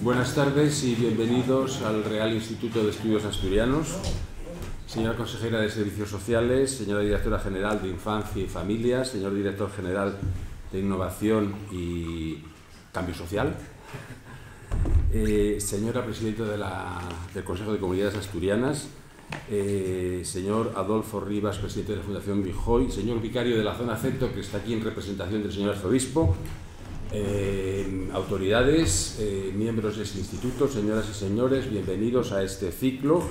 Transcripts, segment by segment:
Buenas tardes y bienvenidos al Real Instituto de Estudios Asturianos. Señora consejera de Servicios Sociales, señora directora general de Infancia y Familia, señor director general de Innovación y Cambio Social, señora presidenta del Consejo de Comunidades Asturianas, señor Adolfo Rivas, presidente de la Fundación Vijoy, señor vicario de la zona Centro, que está aquí en representación del señor arzobispo, autoridades, miembros de este instituto, señoras y señores, bienvenidos a este ciclo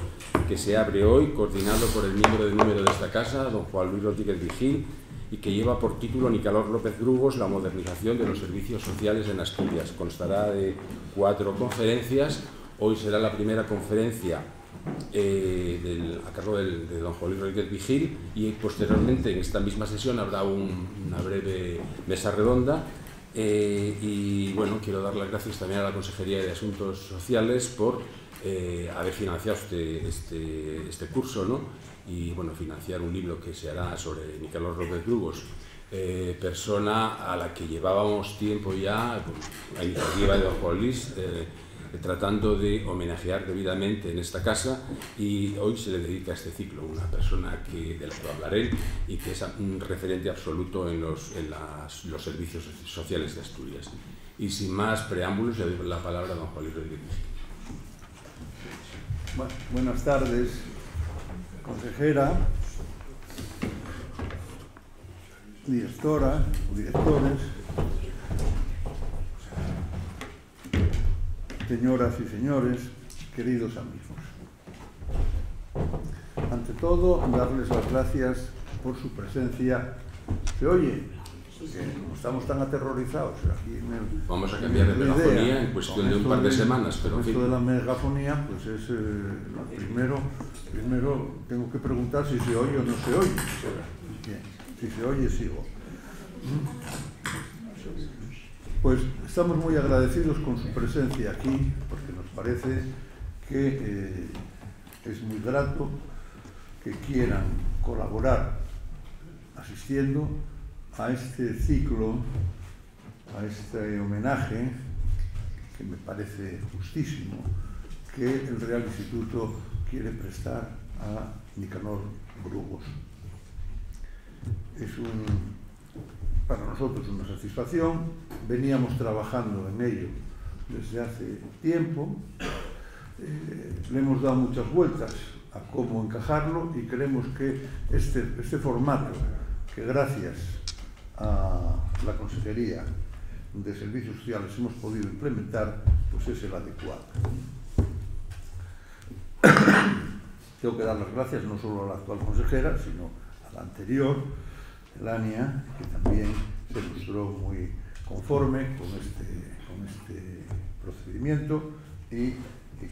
que se abre hoy, coordinado por el miembro de número de esta casa, don Juan Luis Rodríguez Vigil, y que lleva por título Nicanor López Brugos, la modernización de los servicios sociales en Asturias. Constará de 4 conferencias. Hoy será la primera conferencia a cargo de don Juan Luis Rodríguez Vigil, y posteriormente en esta misma sesión habrá una breve mesa redonda. Y bueno, quiero dar las gracias también a la Consejería de Asuntos Sociales por haber financiado este curso, ¿no? Y bueno, financiar un libro que se hará sobre Nicanor López Brugos, persona a la que llevábamos tiempo ya, a iniciativa de don Juan Luis, tratando de homenajear debidamente en esta casa, y hoy se le dedica a este ciclo, una persona de la que hablaré y que es un referente absoluto en los servicios sociales de Asturias. Y sin más preámbulos, le doy la palabra a don Juan Luis Rodríguez. Buenas tardes, consejera, directora o directores, señoras y señores, queridos amigos. Ante todo, darles las gracias por su presencia. ¿Se oye? No estamos tan aterrorizados aquí en el... Vamos a cambiar de megafonía en cuestión de un par de semanas, pero en fin. Esto de la megafonía, pues es lo primero tengo que preguntar si se oye o no se oye. Si se oye, sigo. Pues estamos muy agradecidos con su presencia aquí, porque nos parece que es muy grato que quieran colaborar asistiendo a este ciclo, a este homenaje, que me parece justísimo, que el Real Instituto quiere prestar a Nicanor Brugos. Es para nosotros una satisfacción. Veníamos trabajando en ello desde hace tiempo, le hemos dado muchas vueltas a cómo encajarlo, y creemos que este formato, que gracias a la Consejería de Servicios Sociales hemos podido implementar, pues es el adecuado. Tengo que dar las gracias no solo a la actual consejera, sino a la anterior, Elania, que también se mostró muy conforme con este procedimiento y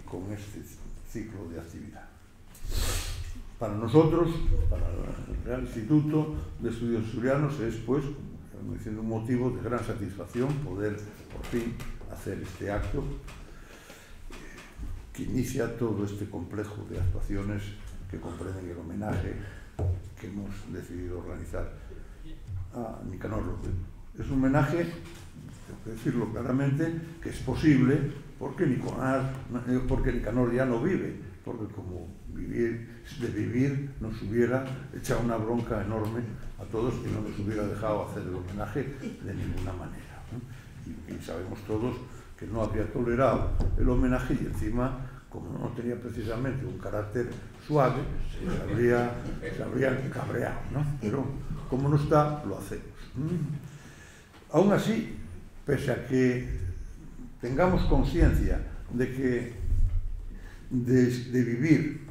con este ciclo de actividad. Para nosotros, para el Real Instituto de Estudios Asturianos, es, pues, como diciendo, un motivo de gran satisfacción poder, por fin, hacer este acto que inicia todo este complejo de actuaciones que comprenden el homenaje que hemos decidido organizar a Nicanor López. Es un homenaje, tengo que decirlo claramente, que es posible porque Nicanor ya no vive, porque como de vivir nos hubiera echado una bronca enorme a todos y no nos hubiera dejado hacer el homenaje de ninguna manera, ¿no? Y sabemos todos que no habría tolerado el homenaje, y encima, como no tenía precisamente un carácter suave, se habría cabreado, ¿no? Pero como no está, lo hacemos. Aún así, pese a que tengamos conciencia de que de vivir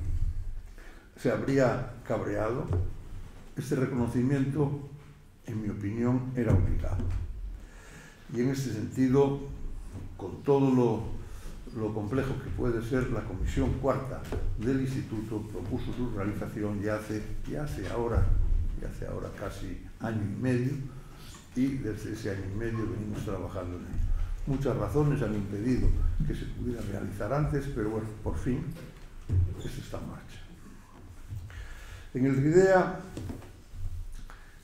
se habría cabreado, este reconocimiento, en mi opinión, era obligado. Y en este sentido, con todo lo complejo que puede ser, la Comisión Cuarta del Instituto propuso su realización ya hace ahora casi año y medio, y desde ese año y medio venimos trabajando en ello. Muchas razones han impedido que se pudiera realizar antes, pero bueno, por fin, esto está en marcha. En el RIDEA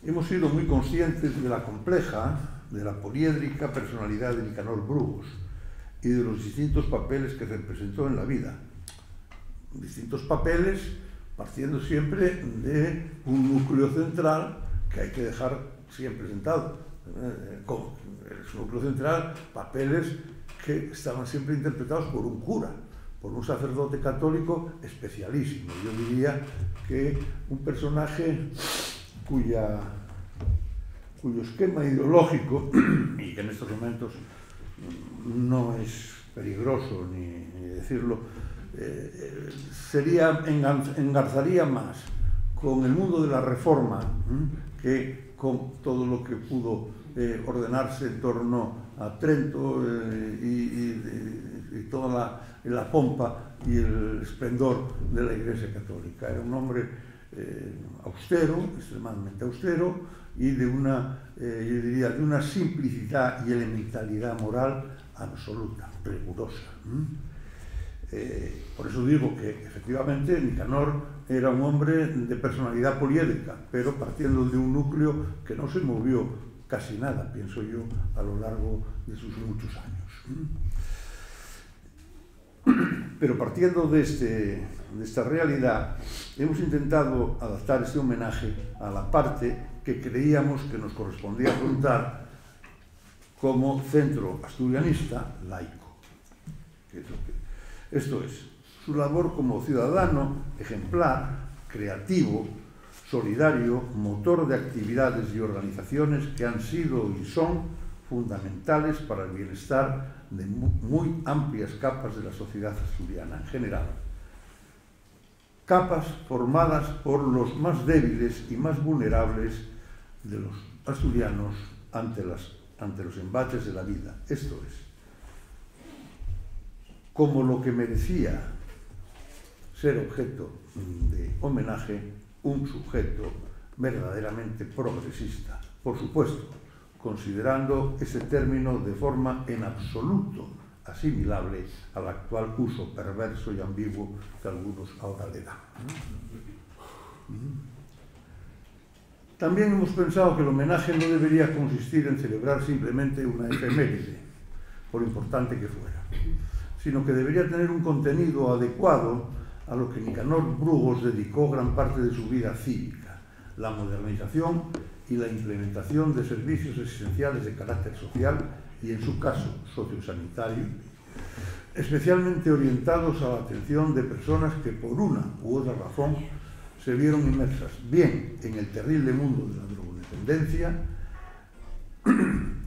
hemos sido muy conscientes de la compleja, de la poliédrica personalidad de Nicanor Brugos, y de los distintos papeles que representó en la vida. Distintos papeles partiendo siempre de un núcleo central que hay que dejar siempre sentado. Su núcleo central, papeles que estaban siempre interpretados por un cura, por un sacerdote católico especialísimo. Yo diría que un personaje cuyo esquema ideológico, y que en estos momentos no es peligroso ni decirlo, engarzaría más con el mundo de la Reforma que con todo lo que pudo ordenarse en torno a Trento y toda la pompa y el esplendor de la Iglesia Católica. Era un hombre austero, extremadamente austero, y de una, yo diría, de una simplicidad y elementalidad moral absoluta, rigurosa. Por eso digo que efectivamente Nicanor era un hombre de personalidad poliédrica, pero partiendo de un núcleo que no se movió casi nada, pienso yo, a lo largo de sus muchos años. Pero partiendo de esta realidad, hemos intentado adaptar este homenaje a la parte que creíamos que nos correspondía contar como centro asturianista laico. Esto es, su labor como ciudadano ejemplar, creativo, solidario, motor de actividades y organizaciones que han sido y son fundamentales para el bienestar de muy amplias capas de la sociedad asturiana en general. Capas formadas por los más débiles y más vulnerables de los asturianos ante los embates de la vida. Esto es, como lo que merecía ser objeto de homenaje, un sujeto verdaderamente progresista, por supuesto, considerando ese término de forma en absoluto asimilable al actual uso perverso y ambiguo que algunos ahora le dan. También hemos pensado que el homenaje no debería consistir en celebrar simplemente una efeméride, por importante que fuera, sino que debería tener un contenido adecuado a lo que Nicanor Brugos dedicó gran parte de su vida cívica, la modernización y la implementación de servicios esenciales de carácter social y, en su caso, sociosanitario, especialmente orientados a la atención de personas que por una u otra razón se vieron inmersas bien en el terrible mundo de la drogodependencia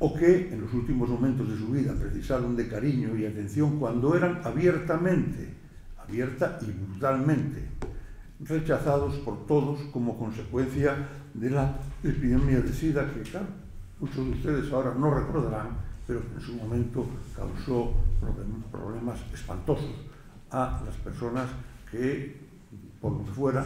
o que en los últimos momentos de su vida precisaron de cariño y atención cuando eran abierta y brutalmente rechazados por todos como consecuencia de la epidemia de SIDA que, claro, muchos de ustedes ahora no recordarán, pero que en su momento causó problemas espantosos a las personas que, por lo que fuera,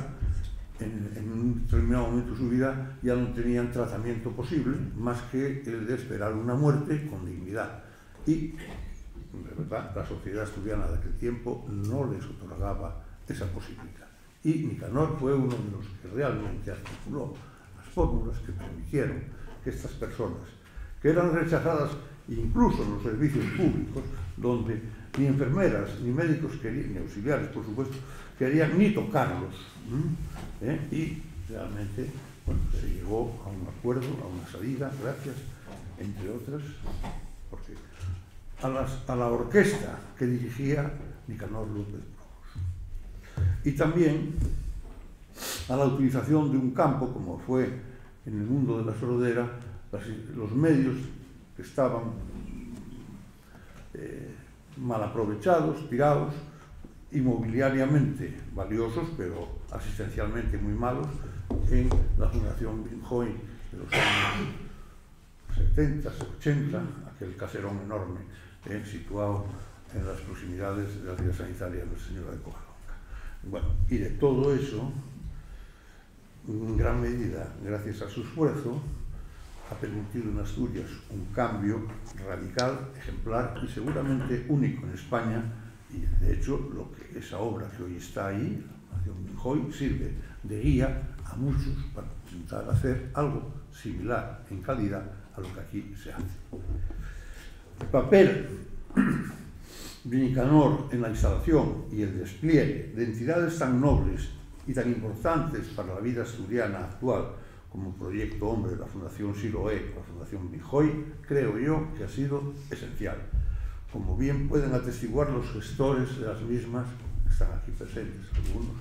en un determinado momento de su vida ya no tenían tratamiento posible más que el de esperar una muerte con dignidad. Y, de verdad, la sociedad asturiana de aquel tiempo no les otorgaba esa posibilidad. Y Nicanor fue uno de los que realmente articuló las fórmulas que permitieron que estas personas, que eran rechazadas incluso en los servicios públicos, donde ni enfermeras, ni médicos querían, ni auxiliares, por supuesto, querían ni tocarlos. Y realmente, bueno, se llegó a un acuerdo, a una salida, gracias, entre otras, porque a la orquesta que dirigía Nicanor López Brugos. Y también a la utilización de un campo, como fue en el mundo de la sordera, los medios que estaban mal aprovechados, tirados, inmobiliariamente valiosos, pero asistencialmente muy malos, en la Fundación Binjoy de los años 70, 80, aquel caserón enorme situado en las proximidades de la ciudad sanitaria de Nuestra Señora de Covadonga. Bueno, y de todo eso, en gran medida, gracias a su esfuerzo, ha permitido en Asturias un cambio radical, ejemplar y seguramente único en España, y de hecho esa obra que hoy está ahí, la Fundación Binjoy, sirve de guía a muchos para intentar hacer algo similar en calidad a lo que aquí se hace. El papel de Nicanor en la instalación y el despliegue de entidades tan nobles y tan importantes para la vida asturiana actual como el Proyecto Hombre, la Fundación Siloé, la Fundación Mijoy, creo yo que ha sido esencial, como bien pueden atestiguar los gestores de las mismas, que están aquí presentes algunos,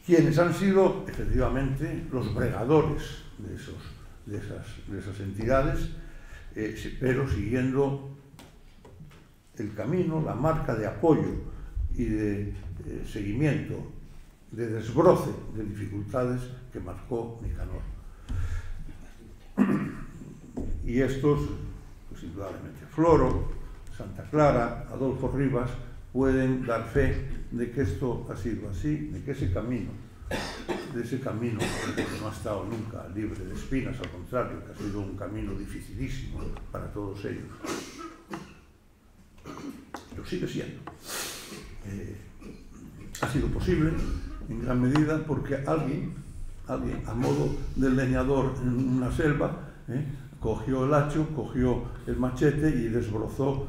quienes han sido efectivamente los bregadores de esas entidades, pero siguiendo el camino, la marca de apoyo y de seguimiento, de desbroce de dificultades que marcó Nicanor. Y estos, pues indudablemente Floro, Santa Clara, Adolfo Rivas, pueden dar fe de que esto ha sido así, de que ese camino que no ha estado nunca libre de espinas, al contrario, que ha sido un camino dificilísimo para todos ellos. Lo sigue siendo. Ha sido posible en gran medida porque alguien a modo de leñador en una selva, cogió el hacho, cogió el machete y desbrozó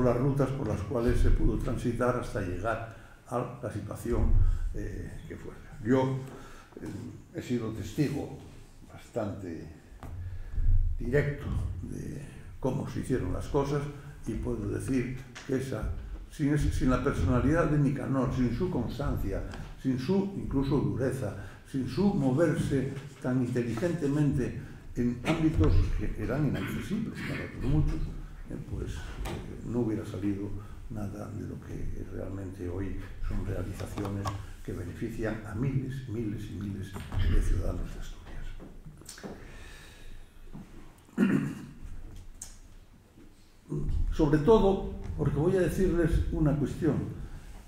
las rutas por las cuales se pudo transitar hasta llegar a la situación que fue. Yo he sido testigo bastante directo de cómo se hicieron las cosas y puedo decir que sin la personalidad de Nicanor, sin su constancia, sin su incluso dureza, sin su moverse tan inteligentemente en ámbitos que eran inaccesibles para otros muchos, pues no hubiera salido nada de lo que realmente hoy son realizaciones que benefician a miles, miles y miles de ciudadanos de Asturias. Sobre todo, porque voy a decirles una cuestión,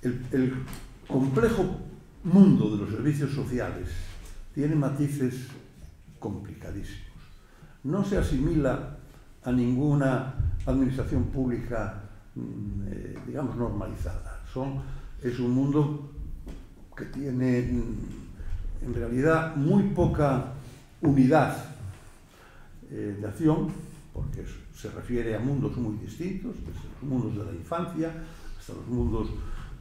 el complejo mundo de los servicios sociales tiene matices complicadísimos. No se asimila a ninguna administración pública, digamos, normalizada. Es un mundo que tiene, en realidad, muy poca unidad de acción, porque se refiere a mundos muy distintos, desde los mundos de la infancia hasta los mundos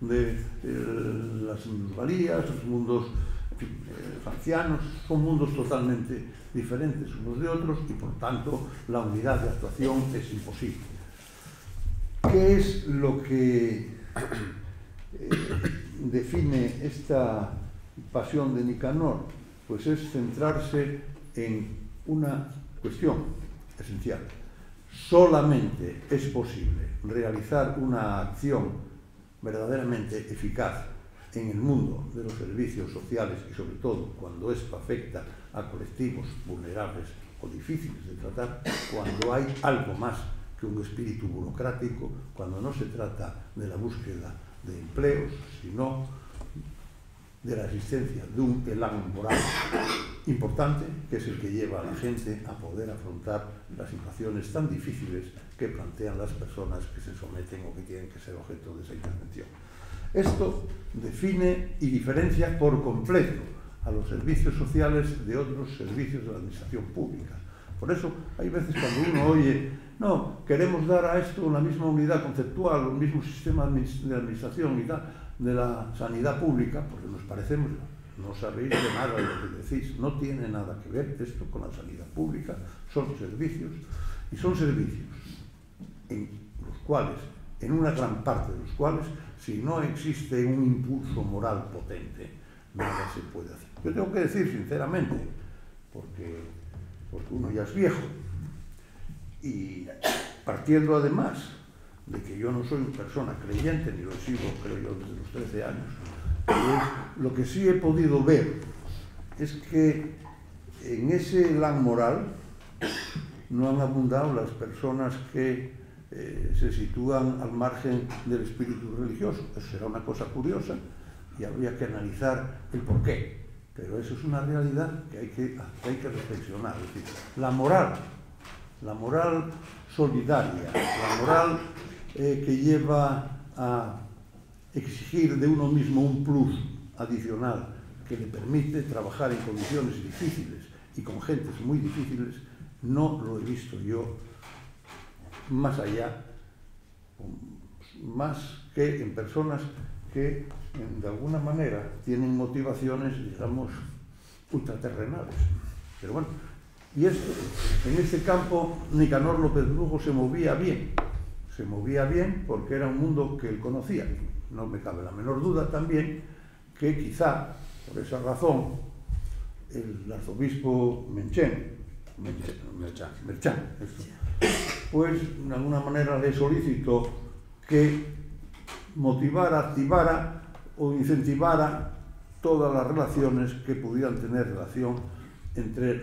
de las minusvalías, los mundos ancianos, son mundos totalmente diferentes unos de otros y por tanto la unidad de actuación es imposible. ¿Qué es lo que define esta pasión de Nicanor? Pues es centrarse en una cuestión esencial. Solamente es posible realizar una acción verdaderamente eficaz en el mundo de los servicios sociales y sobre todo cuando esto afecta a colectivos vulnerables o difíciles de tratar, cuando hay algo más que un espíritu burocrático, cuando no se trata de la búsqueda de empleos, sino de la existencia de un elan moral importante, que es el que lleva a la gente a poder afrontar las situaciones tan difíciles que plantean las personas que se someten o que tienen que ser objeto de esa intervención. Esto define y diferencia por completo a los servicios sociales de otros servicios de la administración pública. Por eso hay veces cuando uno oye, no, queremos dar a esto la misma unidad conceptual, el mismo sistema de administración y tal, de la sanidad pública, porque nos parecemos, no sabéis de nada de lo que decís, no tiene nada que ver esto con la sanidad pública, son servicios, y son servicios en los cuales, en una gran parte de los cuales, si no existe un impulso moral potente, nada se puede hacer. Yo tengo que decir sinceramente, porque uno ya es viejo, y partiendo además de que yo no soy una persona creyente, ni lo sigo, creo yo, desde los 13 años, lo que sí he podido ver es que en ese elan moral no han abundado las personas que se sitúan al margen del espíritu religioso. Eso será una cosa curiosa y habría que analizar el porqué, pero eso es una realidad que hay que reflexionar. Es decir, la moral solidaria, la moral que lleva a exigir de uno mismo un plus adicional que le permite trabajar en condiciones difíciles y con gentes muy difíciles, no lo he visto yo más allá, más que en personas que de alguna manera tienen motivaciones, digamos, ultraterrenales. Pero bueno, y en este campo Nicanor López Brujo se movía bien porque era un mundo que él conocía. No me cabe la menor duda también que quizá por esa razón el arzobispo Merchán, pues de alguna manera le solicitó que motivara, activara o incentivara todas las relaciones que pudieran tener relación entre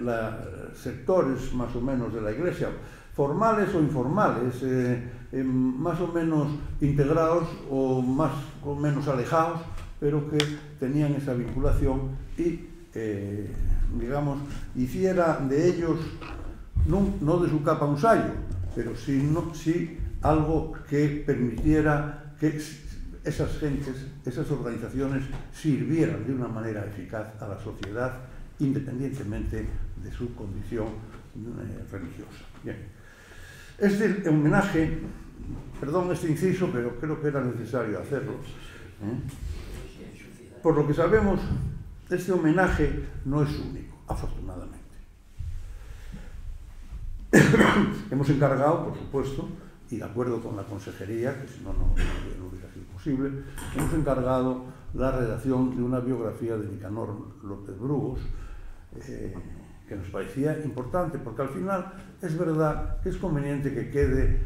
sectores más o menos de la Iglesia, formales o informales, más o menos integrados o más o menos alejados, pero que tenían esa vinculación y, digamos, hiciera de ellos, no de su capa un sayo, pero sí algo que permitiera que esas gentes, esas organizaciones sirvieran de una manera eficaz a la sociedad independientemente de su condición religiosa. Bien. Este homenaje, perdón este inciso, pero creo que era necesario hacerlo. Por lo que sabemos, este homenaje no es único, afortunadamente. Hemos encargado, por supuesto, y de acuerdo con la consejería, que si no, no hubiera sido posible, hemos encargado la redacción de una biografía de Nicanor López Brugos, que nos parecía importante, porque al final es verdad que es conveniente que quede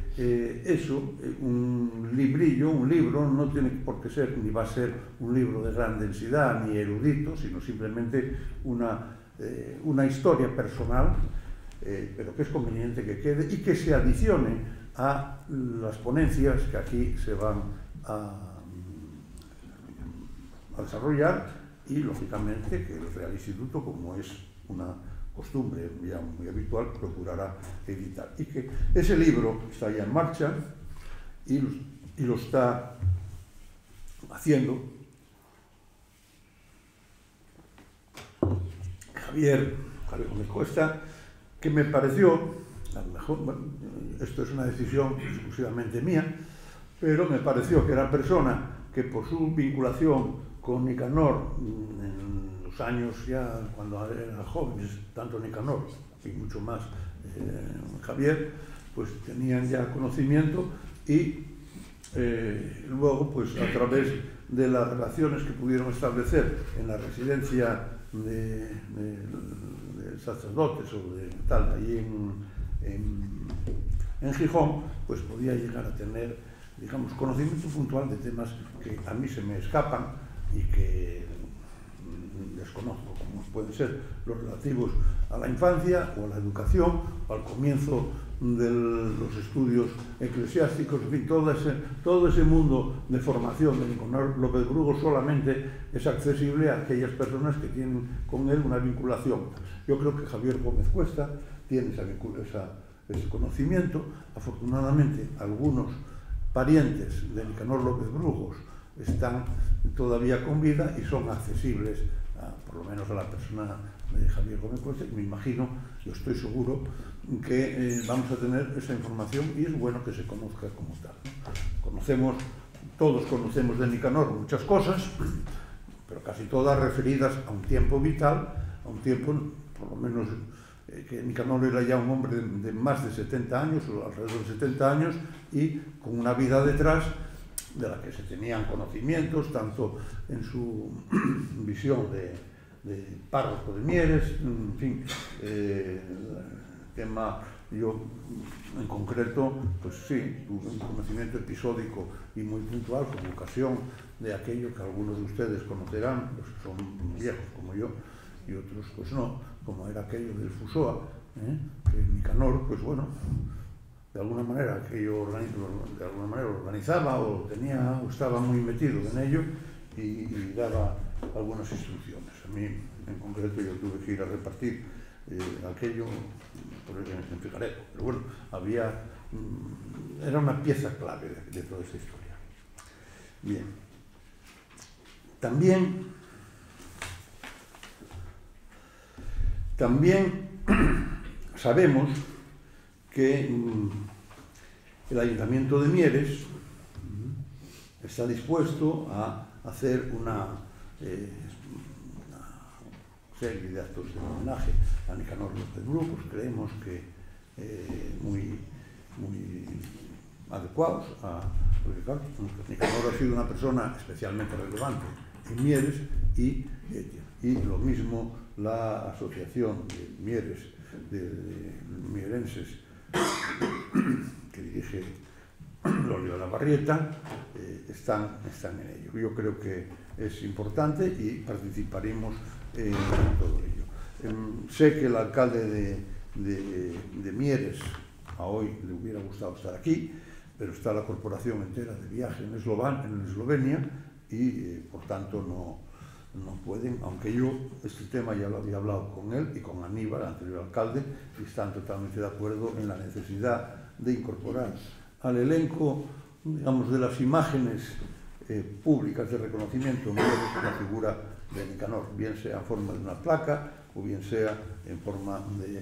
un librillo, un libro, no tiene por qué ser, ni va a ser un libro de gran densidad, ni erudito, sino simplemente una historia personal, pero que es conveniente que quede y que se adicione a las ponencias que aquí se van a desarrollar y, lógicamente, que el Real Instituto, como es una costumbre ya muy habitual, procurará editar. Y que ese libro está ya en marcha y lo está haciendo Javier Gómez Cuesta, que me pareció, a lo mejor, bueno, esto es una decisión exclusivamente mía, pero me pareció que era persona que por su vinculación con Nicanor en los años ya cuando eran jóvenes, tanto Nicanor y mucho más Javier, pues tenían ya conocimiento y luego pues a través de las relaciones que pudieron establecer en la residencia de sacerdotes o de tal, allí en Gijón, pues podía llegar a tener, digamos, conocimiento puntual de temas que a mí se me escapan y que desconozco, como pueden ser los relativos a la infancia o a la educación, o al comienzo de los estudios eclesiásticos, en fin, todo ese mundo de formación de Nicanor López Brugo solamente es accesible a aquellas personas que tienen con él una vinculación. Yo creo que Javier Gómez Cuesta tiene ese conocimiento. Afortunadamente, algunos parientes de Nicanor López Brugos están todavía con vida y son accesibles, por lo menos a la persona de Javier Gómez Cuesta. Me imagino, yo estoy seguro, que vamos a tener esa información y es bueno que se conozca como tal, ¿no? Todos conocemos de Nicanor muchas cosas, pero casi todas referidas a un tiempo vital, a un tiempo, por lo menos, que Nicanor era ya un hombre de más de 70 años, o alrededor de 70 años, y con una vida detrás de la que se tenían conocimientos, tanto en su visión de párroco de Mieres, en fin, tema, yo en concreto, pues sí, tuve un conocimiento episódico y muy puntual con ocasión de aquello que algunos de ustedes conocerán, los que son viejos como yo, y otros pues no, como era aquello del Fusoa, que Nicanor, pues bueno, de alguna manera aquello lo organizaba o estaba muy metido en ello y daba algunas instrucciones. A mí, en concreto, yo tuve que ir a repartir aquello en Figaredo, pero bueno, era una pieza clave de toda esta historia. Bien. También sabemos que el Ayuntamiento de Mieres está dispuesto a hacer una serie de actos de homenaje a Nicanor López Bru, pues creemos que muy adecuados, porque claro, Nicanor ha sido una persona especialmente relevante en Mieres y lo mismo la asociación de Mieres, de mierenses que dirige Lorio de la Barrieta, están en ello. Yo creo que es importante y participaremos en todo ello. Sé que el alcalde de Mieres a hoy le hubiera gustado estar aquí, pero está la corporación entera de viaje en Eslovenia y por tanto no pueden, aunque yo este tema ya lo había hablado con él y con Aníbal, anterior alcalde, y están totalmente de acuerdo en la necesidad de incorporar al elenco, digamos, de las imágenes públicas de reconocimiento la figura de Nicanor, bien sea en forma de una placa o bien sea en forma de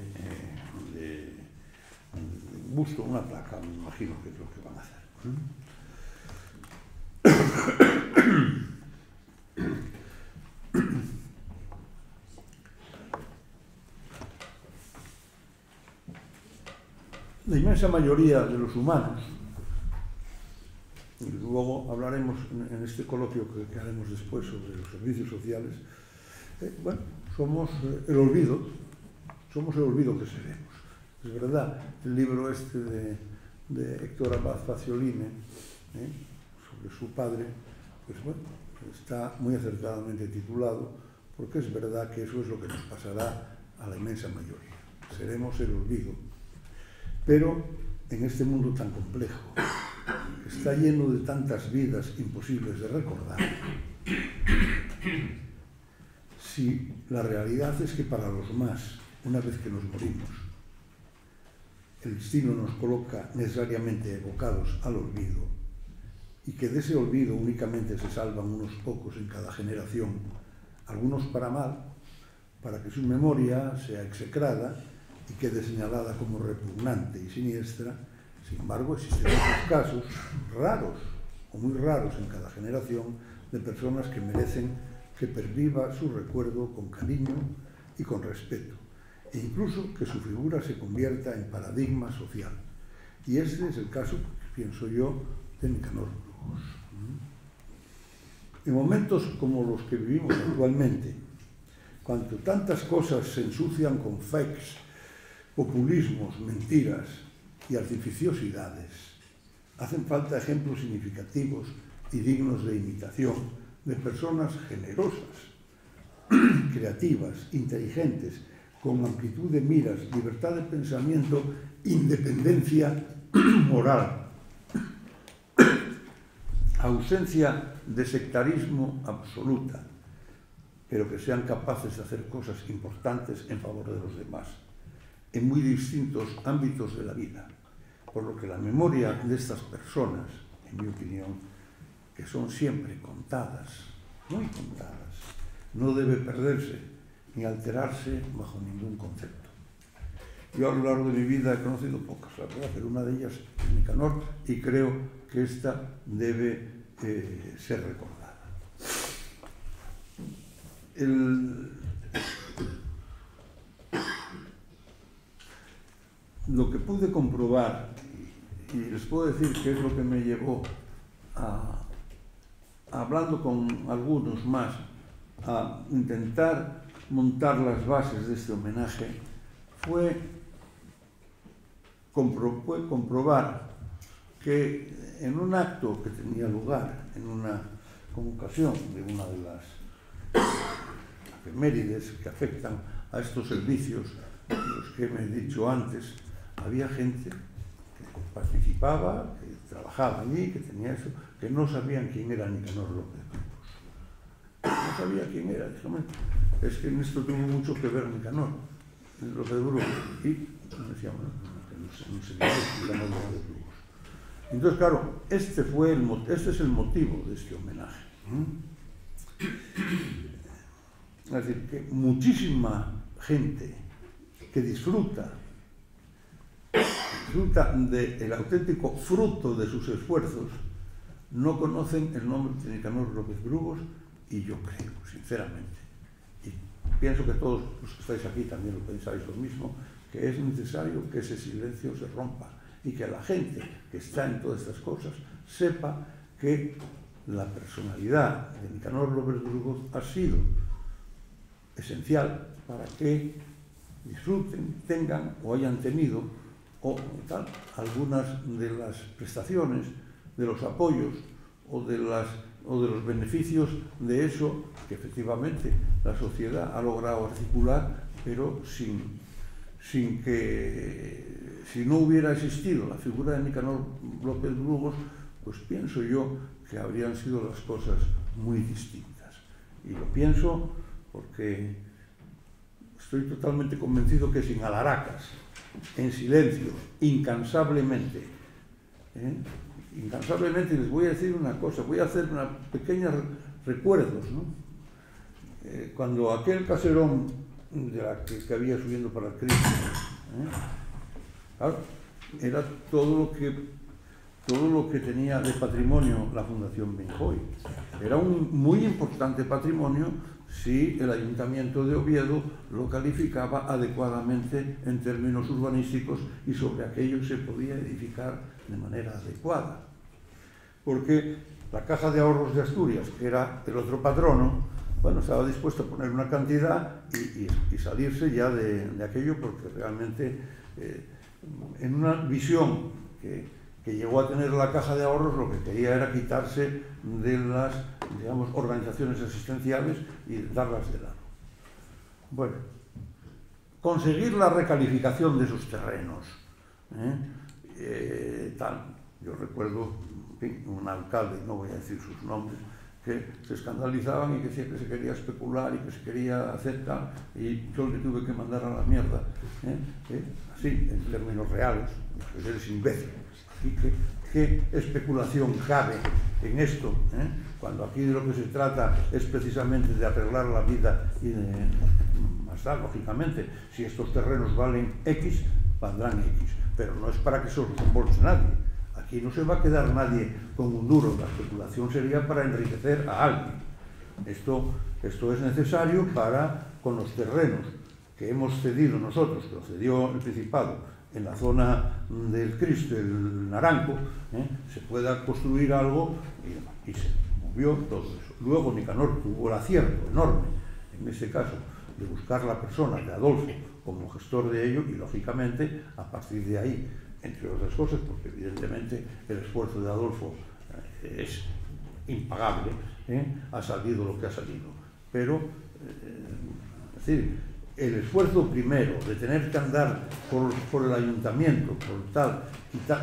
busto, una placa, me imagino que es lo que van a hacer. La inmensa mayoría de los humanos, y luego hablaremos en este coloquio que haremos después sobre los servicios sociales, bueno, somos el olvido que seremos. Es verdad, el libro este de Héctor Abad Facioline, sobre su padre, pues bueno, está muy acertadamente titulado, porque es verdad que eso es lo que nos pasará a la inmensa mayoría. Seremos el olvido. Pero en este mundo tan complejo, que está lleno de tantas vidas imposibles de recordar, si la realidad es que para los más, una vez que nos morimos, el destino nos coloca necesariamente evocados al olvido, y que de ese olvido únicamente se salvan unos pocos en cada generación, algunos para mal, para que su memoria sea execrada y quede señalada como repugnante y siniestra. Sin embargo, existen otros casos raros o muy raros en cada generación de personas que merecen que perviva su recuerdo con cariño y con respeto, e incluso que su figura se convierta en paradigma social. Y este es el caso, pienso yo, de Nicanor Burgos. En momentos como los que vivimos actualmente, cuando tantas cosas se ensucian con fakes, populismos, mentiras y artificiosidades, hacen falta ejemplos significativos y dignos de imitación de personas generosas, creativas, inteligentes, con amplitud de miras, libertad de pensamiento, independencia moral, ausencia de sectarismo absoluta, pero que sean capaces de hacer cosas importantes en favor de los demás, en muy distintos ámbitos de la vida, por lo que la memoria de estas personas, en mi opinión, que son siempre contadas, muy contadas, no debe perderse ni alterarse bajo ningún concepto. Yo a lo largo de mi vida he conocido pocas, la verdad, pero una de ellas es Nicanor, y creo que esta debe ser recordada. Lo que pude comprobar, y les puedo decir que es lo que me llevó hablando con algunos más, a intentar montar las bases de este homenaje, fue comprobar que en un acto que tenía lugar, en una convocación de una de las efemérides que afectan a estos servicios, los que me he dicho antes, había gente que participaba, que trabajaba allí, que tenía eso, que no sabían quién era Nicanor López Burgos. No sabía quién era. Dígame, es que en esto tuvo mucho que ver Nicanor López Burgos. Y me decían, no sé quién es Nicanor López Burgos. Entonces, claro, este es el motivo de este homenaje. Es decir, que muchísima gente que disfruta del auténtico fruto de sus esfuerzos, no conocen el nombre de Nicanor López Brugos, y yo creo, sinceramente, y pienso que todos los que estáis aquí también lo pensáis lo mismo, que es necesario que ese silencio se rompa y que la gente que está en todas estas cosas sepa que la personalidad de Nicanor López Brugos ha sido esencial para que disfruten, tengan o hayan tenido algunas de las prestaciones, de los apoyos o de los beneficios de eso que efectivamente la sociedad ha logrado articular, pero sin que, si no hubiera existido la figura de Nicanor López Brugos, pues pienso yo que habrían sido las cosas muy distintas. Y lo pienso porque estoy totalmente convencido que sin alaracas, en silencio, incansablemente, les voy a decir una cosa, voy a hacer una pequeña recuerdos, ¿no? Cuando aquel caserón de la que había subiendo para el Cristo, claro, era todo lo que tenía de patrimonio la Fundación Benjoy. Era un muy importante patrimonio si el Ayuntamiento de Oviedo lo calificaba adecuadamente en términos urbanísticos y sobre aquello se podía edificar de manera adecuada. Porque la Caja de Ahorros de Asturias, que era el otro patrono, bueno, estaba dispuesto a poner una cantidad y salirse ya de aquello, porque realmente en una visión que llegó a tener la Caja de Ahorros, lo que quería era quitarse de las, digamos, organizaciones asistenciales y darlas de lado. Bueno, conseguir la recalificación de esos terrenos, yo recuerdo, en fin, un alcalde, no voy a decir sus nombres, que se escandalizaban y que decía que se quería especular y que se quería hacer tal, y yo le tuve que mandar a la mierda, así, en términos reales, que eres imbécil. ¿Y qué especulación cabe en esto? Cuando aquí de lo que se trata es precisamente de arreglar la vida y de más tarde, lógicamente, si estos terrenos valen X, valdrán X, pero no es para que se los reembolse nadie. Aquí no se va a quedar nadie con un duro, la especulación sería para enriquecer a alguien. Esto es necesario para, con los terrenos que hemos cedido nosotros, que lo cedió el Principado, en la zona del Cristo, el Naranco, se pueda construir algo y se movió todo eso. Luego Nicanor tuvo el acierto enorme, en este caso, de buscar la persona de Adolfo como gestor de ello y, lógicamente, a partir de ahí, entre otras cosas, porque evidentemente el esfuerzo de Adolfo es impagable, ha salido lo que ha salido. Pero, es decir, el esfuerzo primero de tener que andar por el ayuntamiento, por tal,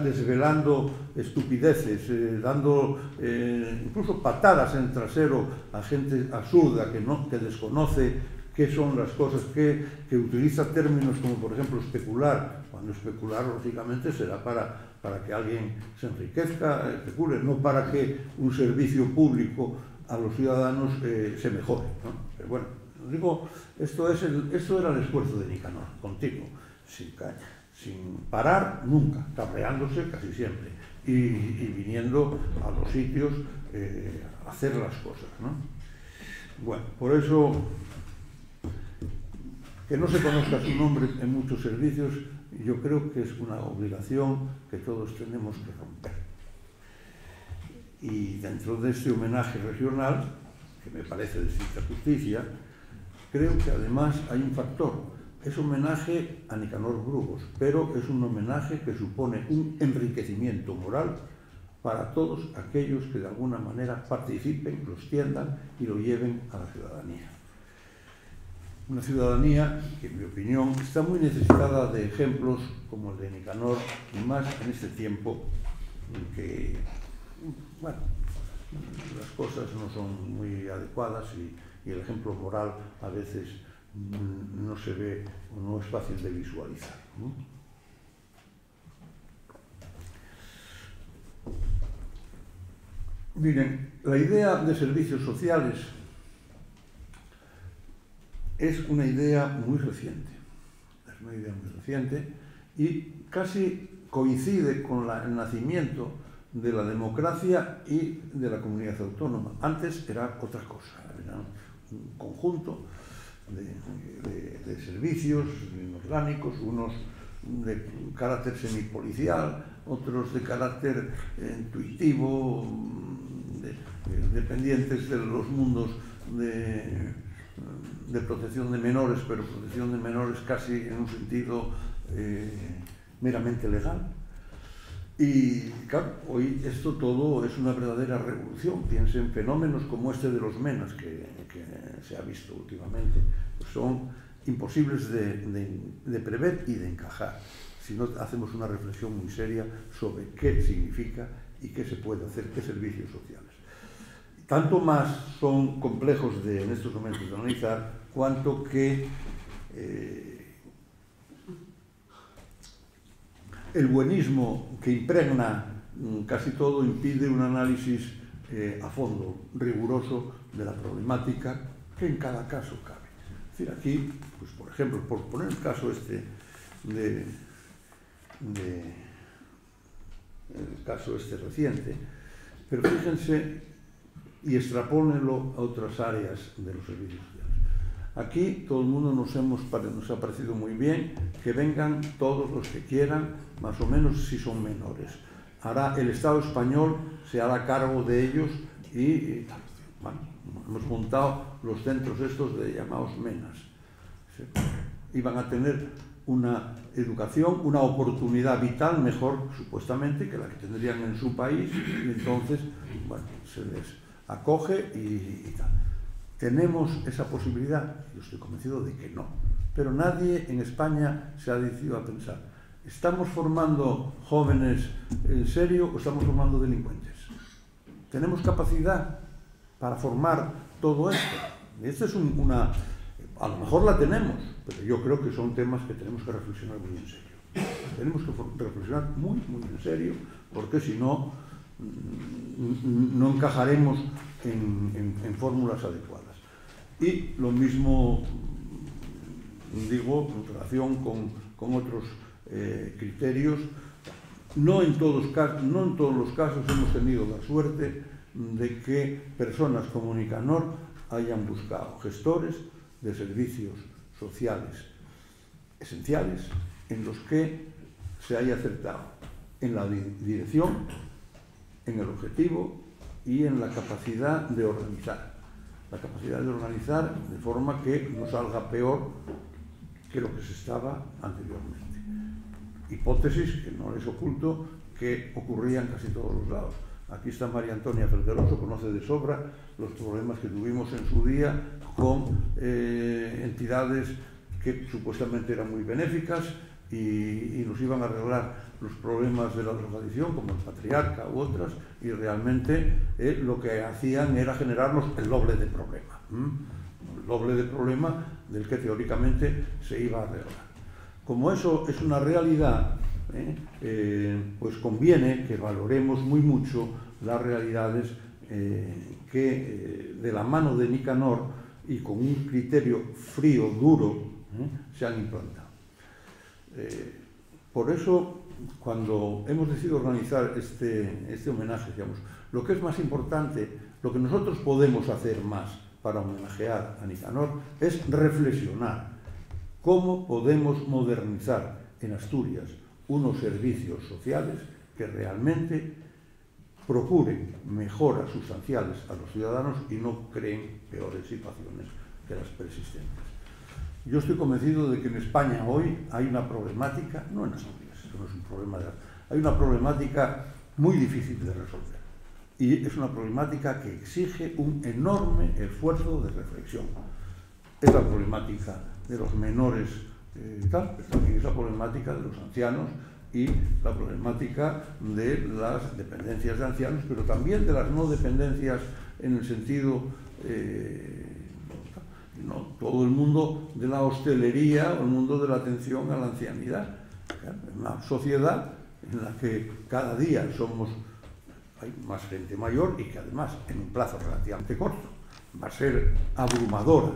desvelando estupideces, dando incluso patadas en el trasero a gente absurda que desconoce qué son las cosas, que utiliza términos como, por ejemplo, especular, cuando especular, lógicamente, será para que alguien se enriquezca, especule, no para que un servicio público a los ciudadanos se mejore, ¿no? Pero bueno, digo, esto era el esfuerzo de Nicanor, continuo, sin parar nunca, cabreándose casi siempre, y viniendo a los sitios a hacer las cosas, ¿no? Bueno, por eso, que no se conozca su nombre en muchos servicios, yo creo que es una obligación que todos tenemos que romper. Y dentro de este homenaje regional, que me parece de cierta justicia, creo que además hay un factor. Es homenaje a Nicanor Brugos, pero es un homenaje que supone un enriquecimiento moral para todos aquellos que de alguna manera participen, lo extiendan y lo lleven a la ciudadanía. Una ciudadanía que, en mi opinión, está muy necesitada de ejemplos como el de Nicanor, y más en este tiempo en que, bueno, las cosas no son muy adecuadas y el ejemplo moral a veces no se ve o no es fácil de visualizar, ¿no? Miren, la idea de servicios sociales es una idea muy reciente. Es una idea muy reciente y casi coincide con el nacimiento de la democracia y de la comunidad autónoma. Antes era otra cosa, era un conjunto de servicios orgánicos, unos de carácter semipolicial, otros de carácter intuitivo, dependientes de los mundos de protección de menores, pero protección de menores casi en un sentido meramente legal. Y claro, hoy esto todo es una verdadera revolución. Piensen en fenómenos como este de los menas que se ha visto últimamente. Pues son imposibles de prever y de encajar si no hacemos una reflexión muy seria sobre qué significa y qué se puede hacer, qué servicios sociales. Tanto más son complejos en estos momentos de analizar, cuanto que el buenismo que impregna casi todo impide un análisis a fondo, riguroso de la problemática que en cada caso cabe. Es decir, aquí, pues, por ejemplo, por poner el caso el caso reciente, pero fíjense y extrapólenlo a otras áreas de los servicios sociales. Aquí todo el mundo nos ha parecido muy bien que vengan todos los que quieran, más o menos si son menores. Ahora el Estado español se hará cargo de ellos y bueno, hemos montado los centros estos de llamados menas. ¿Sí? Iban a tener una educación, una oportunidad vital mejor, supuestamente, que la que tendrían en su país, y entonces, bueno, se les acoge y tal. ¿Tenemos esa posibilidad? Yo estoy convencido de que no. Pero nadie en España se ha decidido a pensar, ¿estamos formando jóvenes en serio o estamos formando delincuentes? ¿Tenemos capacidad para formar todo esto? Esta es a lo mejor la tenemos, pero yo creo que son temas que tenemos que reflexionar muy en serio. Tenemos que reflexionar muy, muy en serio, porque si no, no encajaremos en fórmulas adecuadas. Y lo mismo digo en relación con otros criterios. No en todos los casos hemos tenido la suerte de que personas como Nicanor hayan buscado gestores de servicios sociales esenciales en los que se haya acertado en la dirección, en el objetivo y en la capacidad de organizar. La capacidad de organizar de forma que no salga peor que lo que se estaba anteriormente. Hipótesis que no les oculto que ocurrían casi todos los lados. Aquí está María Antonia Felgueroso, conoce de sobra los problemas que tuvimos en su día con entidades que supuestamente eran muy benéficas y nos iban a arreglar los problemas de la drogadicción, como el Patriarca u otras, y realmente lo que hacían era generarnos el doble de problema. El doble de problema del que teóricamente se iba a arreglar. Como eso es una realidad, pues conviene que valoremos muy mucho las realidades que de la mano de Nicanor y con un criterio frío, duro, se han implantado. Por eso, cuando hemos decidido organizar este homenaje, digamos, lo que es más importante, lo que nosotros podemos hacer más para homenajear a Nicanor es reflexionar cómo podemos modernizar en Asturias unos servicios sociales que realmente procuren mejoras sustanciales a los ciudadanos y no creen peores situaciones que las persistentes. Yo estoy convencido de que en España hoy hay una problemática, no en Asturias, eso no es un problema hay una problemática muy difícil de resolver. Y es una problemática que exige un enorme esfuerzo de reflexión. Es la problemática de los menores, pero también es la problemática de los ancianos y la problemática de las dependencias de ancianos, pero también de las no dependencias en el sentido, no, todo el mundo de la hostelería o el mundo de la atención a la ancianidad. Una sociedad en la que cada día hay más gente mayor y que además en un plazo relativamente corto va a ser abrumadora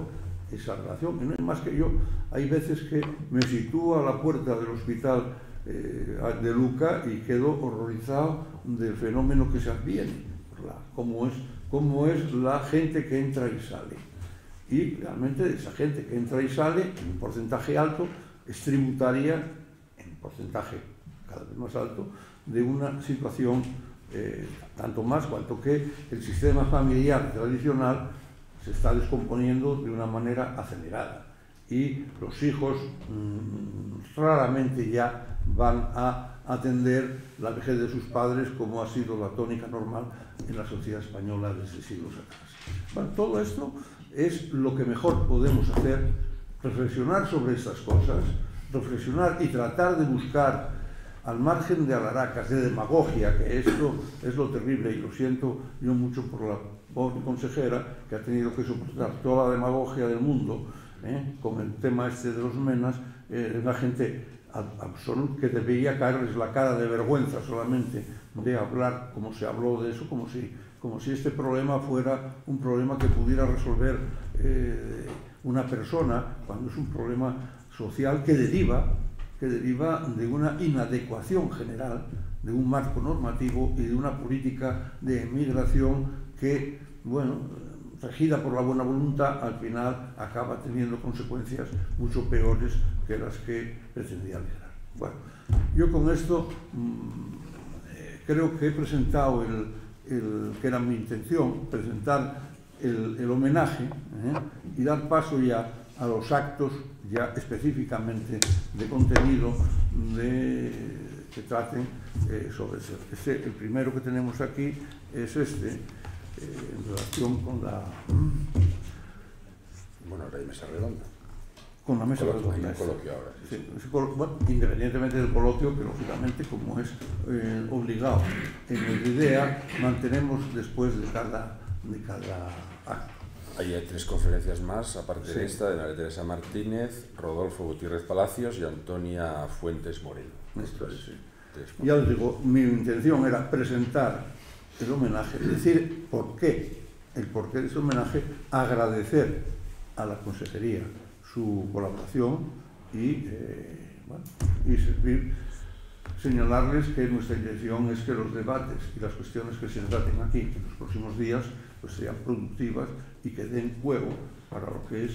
esa relación. Y no es más que hay veces que me sitúo a la puerta del hospital de Luca y quedo horrorizado del fenómeno que se adviene, cómo es la gente que entra y sale. Y realmente esa gente que entra y sale, en un porcentaje alto, es tributaria, en un porcentaje cada vez más alto, de una situación tanto más cuanto que el sistema familiar tradicional se está descomponiendo de una manera acelerada y los hijos raramente ya van a atender la vejez de sus padres como ha sido la tónica normal en la sociedad española desde siglos atrás. Bueno, todo esto es lo que mejor podemos hacer, reflexionar sobre estas cosas, reflexionar y tratar de buscar, al margen de alaracas, de demagogia, que esto es lo terrible, y lo siento yo mucho por la pobre consejera que ha tenido que soportar toda la demagogia del mundo con el tema este de los menas, la gente absoluta que debería caerles la cara de vergüenza solamente de hablar como se habló de eso, como si este problema fuera un problema que pudiera resolver una persona, cuando es un problema social que deriva de una inadecuación general, de un marco normativo y de una política de emigración que, bueno, regida por la buena voluntad, al final acaba teniendo consecuencias mucho peores que las que pretendía lograr. Bueno, yo con esto creo que he presentado que era mi intención, presentar el homenaje y dar paso ya a los actos ya específicamente de contenido que traten sobre eso. El primero que tenemos aquí es en relación con la... Bueno, ahora hay mesa redonda. Con la mesa redonda. Hay un coloquio ahora. Sí, sí. Bueno, independientemente del coloquio, que lógicamente, como es obligado en el IDEA, mantenemos después de cada acto. Hay 3 conferencias más, aparte de esta, de María Teresa Martínez, Rodolfo Gutiérrez Palacios y Antonia Fuentes Moreno. Ya les digo, mi intención era presentar el homenaje, decir el porqué de ese homenaje, agradecer a la consejería su colaboración y señalarles que nuestra intención es que los debates y las cuestiones que se traten aquí en los próximos días pues sean productivas y que den juego para lo que es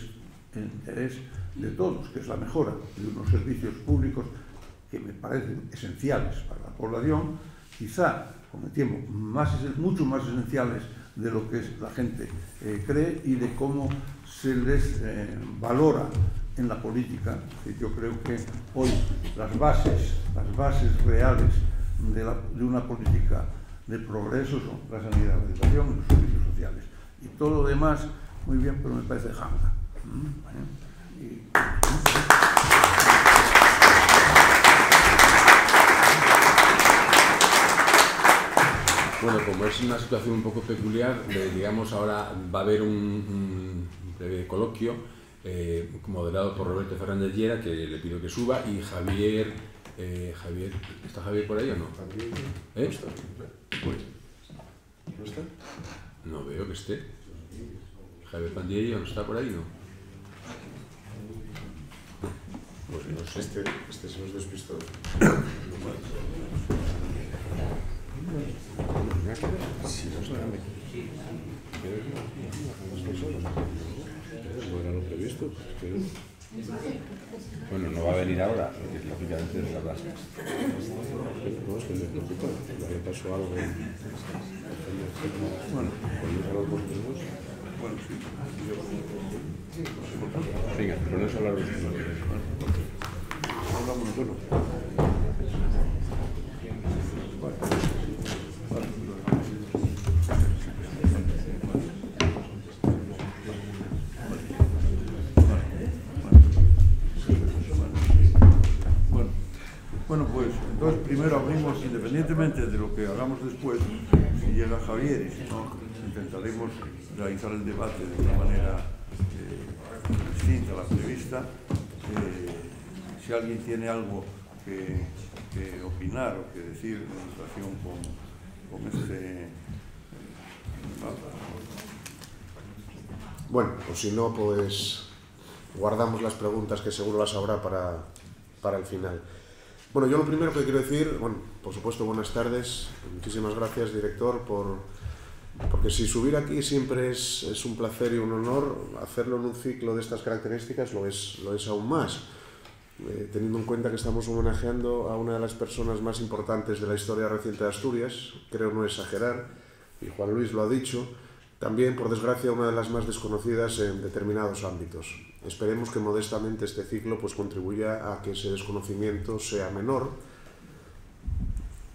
el interés de todos, que es la mejora de unos servicios públicos que me parecen esenciales para la población, quizá con el tiempo mucho más esenciales de lo que la gente cree y de cómo se les valora en la política. Yo creo que hoy las bases reales de una política de progreso son la sanidad, la educación y los servicios sociales. Y todo lo demás, muy bien, pero me parece janga. Bueno, como es una situación un poco peculiar, digamos, ahora va a haber un breve coloquio moderado por Roberto Fernández Llera, que le pido que suba, y Javier, ¿está Javier por ahí o no? ¿No está? ¿No está? No veo que esté. Javier Pandillo no está por ahí, ¿no? Pues no sé. Este se nos despistó. Si no está. No era lo previsto. Bueno, no va a venir ahora, porque lógicamente es la base. No, es que me preocupa. Me pasó algo. Bueno, ¿podemos hablar vosotros? Bueno, sí. Venga, pero no es hablar de los Hablamos nosotros. Bueno, pues entonces primero abrimos, independientemente de lo que hagamos después, si llega Javier y si no, intentaremos realizar el debate de una manera distinta a la prevista. Si alguien tiene algo que opinar o que decir en relación con este... Bueno, pues si no, pues guardamos las preguntas que seguro las habrá para el final. Bueno, yo lo primero que quiero decir, bueno, por supuesto, buenas tardes. Muchísimas gracias, director, porque si subir aquí siempre es un placer y un honor. Hacerlo en un ciclo de estas características lo es aún más. Teniendo en cuenta que estamos homenajeando a una de las personas más importantes de la historia reciente de Asturias, creo no exagerar, y Juan Luis lo ha dicho, también, por desgracia, una de las más desconocidas en determinados ámbitos. Esperemos que modestamente este ciclo pues, contribuya a que ese desconocimiento sea menor,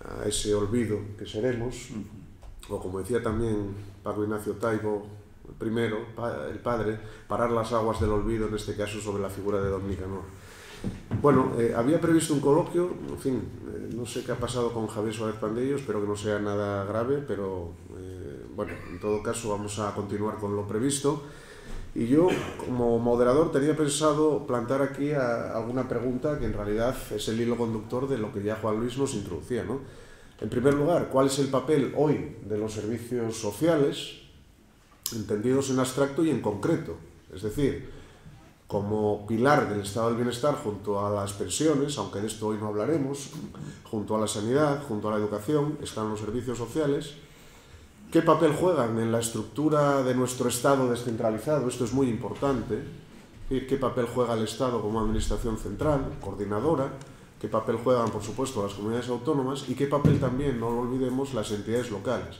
a ese olvido que seremos, o como decía también Paco Ignacio Taibo, el padre, parar las aguas del olvido, en este caso sobre la figura de don Nicanor. Bueno, había previsto un coloquio, en fin, no sé qué ha pasado con Javier Suárez Pandillo, espero que no sea nada grave, pero bueno, en todo caso vamos a continuar con lo previsto. Y yo, como moderador, tenía pensado plantar aquí alguna pregunta que en realidad es el hilo conductor de lo que ya Juan Luis nos introducía, ¿no? En primer lugar, ¿cuál es el papel hoy de los servicios sociales, entendidos en abstracto y en concreto? Es decir, como pilar del estado del bienestar junto a las pensiones, aunque de esto hoy no hablaremos, junto a la sanidad, junto a la educación, están los servicios sociales. ¿Qué papel juegan en la estructura de nuestro Estado descentralizado? Esto es muy importante. ¿Qué papel juega el Estado como administración central, coordinadora? ¿Qué papel juegan, por supuesto, las comunidades autónomas? ¿Y qué papel también, no lo olvidemos, las entidades locales?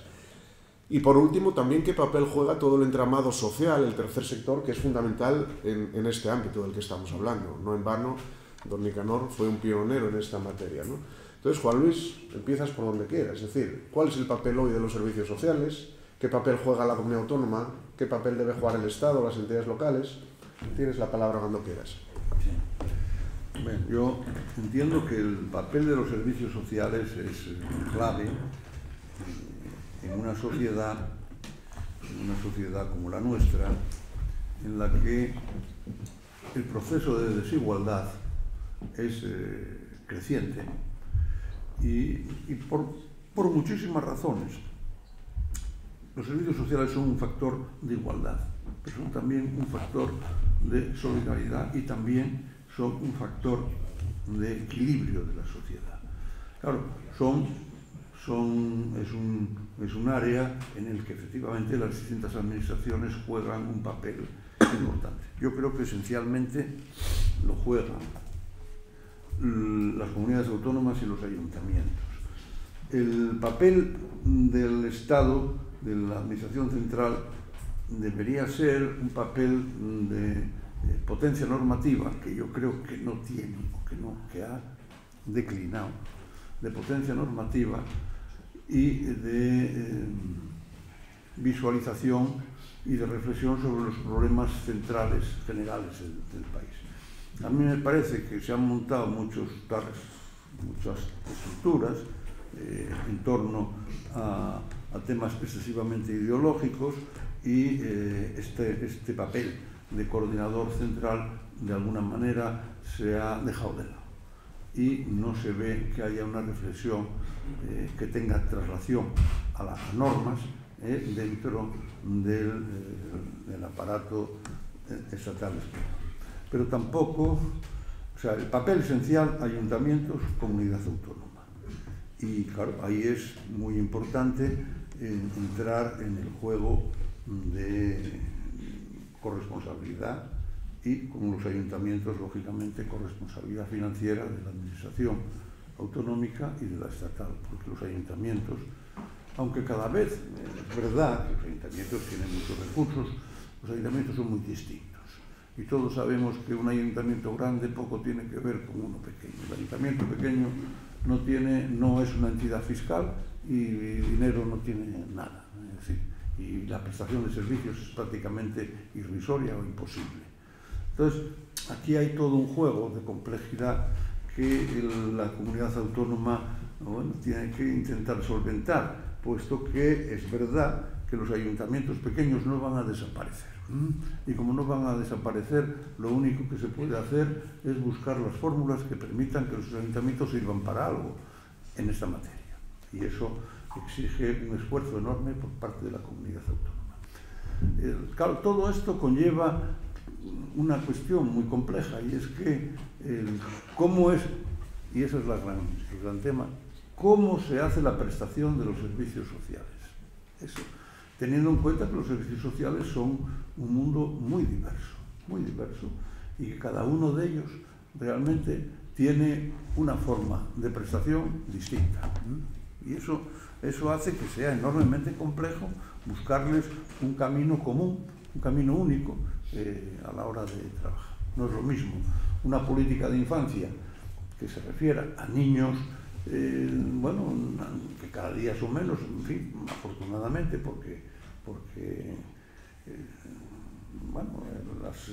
Y por último, también qué papel juega todo el entramado social, el tercer sector, que es fundamental en este ámbito del que estamos hablando. No en vano, don Nicanor fue un pionero en esta materia, ¿no? Entonces, Juan Luis, empiezas por donde quieras. Es decir, ¿cuál es el papel hoy de los servicios sociales? ¿Qué papel juega la comunidad autónoma? ¿Qué papel debe jugar el Estado, las entidades locales? Tienes la palabra cuando quieras. Sí. Bueno, yo entiendo que el papel de los servicios sociales es clave en una sociedad como la nuestra, en la que el proceso de desigualdad es creciente y por muchísimas razones. Los servicios sociales son un factor de igualdad, pero son también un factor de solidaridad y también son un factor de equilibrio de la sociedad. Claro, es un área en el que efectivamente las distintas administraciones juegan un papel importante. Yo creo que esencialmente lo juegan las comunidades autónomas y los ayuntamientos. El papel del Estado, de la administración central, debería ser un papel de potencia normativa, que yo creo que no tiene, que ha declinado, de potencia normativa y de visualización y de reflexión sobre los problemas centrales, generales del país. A mí me parece que se han montado muchas estructuras en torno a temas excesivamente ideológicos y este papel de coordinador central de alguna manera se ha dejado de lado y no se ve que haya una reflexión que tenga traslación a las normas dentro del aparato estatal español. Pero tampoco, o sea, el papel esencial, ayuntamientos, comunidad autónoma. Y claro, ahí es muy importante entrar en el juego de corresponsabilidad y, como los ayuntamientos, lógicamente, corresponsabilidad financiera de la administración autonómica y de la estatal, porque los ayuntamientos, aunque cada vez es verdad que los ayuntamientos tienen muchos recursos, los ayuntamientos son muy distintos. Y todos sabemos que un ayuntamiento grande poco tiene que ver con uno pequeño. El ayuntamiento pequeño no es una entidad fiscal y dinero no tiene nada. Es decir, y la prestación de servicios es prácticamente irrisoria o imposible. Entonces, aquí hay todo un juego de complejidad que la comunidad autónoma tiene que intentar solventar, puesto que es verdad que los ayuntamientos pequeños no van a desaparecer. Y como no van a desaparecer, lo único que se puede hacer es buscar las fórmulas que permitan que los ayuntamientos sirvan para algo en esta materia. Y eso exige un esfuerzo enorme por parte de la comunidad autónoma. Claro, todo esto conlleva una cuestión muy compleja, y es que cómo es y ese es el gran tema, cómo se hace la prestación de los servicios sociales. Eso, teniendo en cuenta que los servicios sociales son un mundo muy diverso, y que cada uno de ellos realmente tiene una forma de prestación distinta. Y eso hace que sea enormemente complejo buscarles un camino común, un camino único a la hora de trabajar. No es lo mismo una política de infancia que se refiera a niños, bueno, que cada día son menos, en fin, afortunadamente, porque bueno, los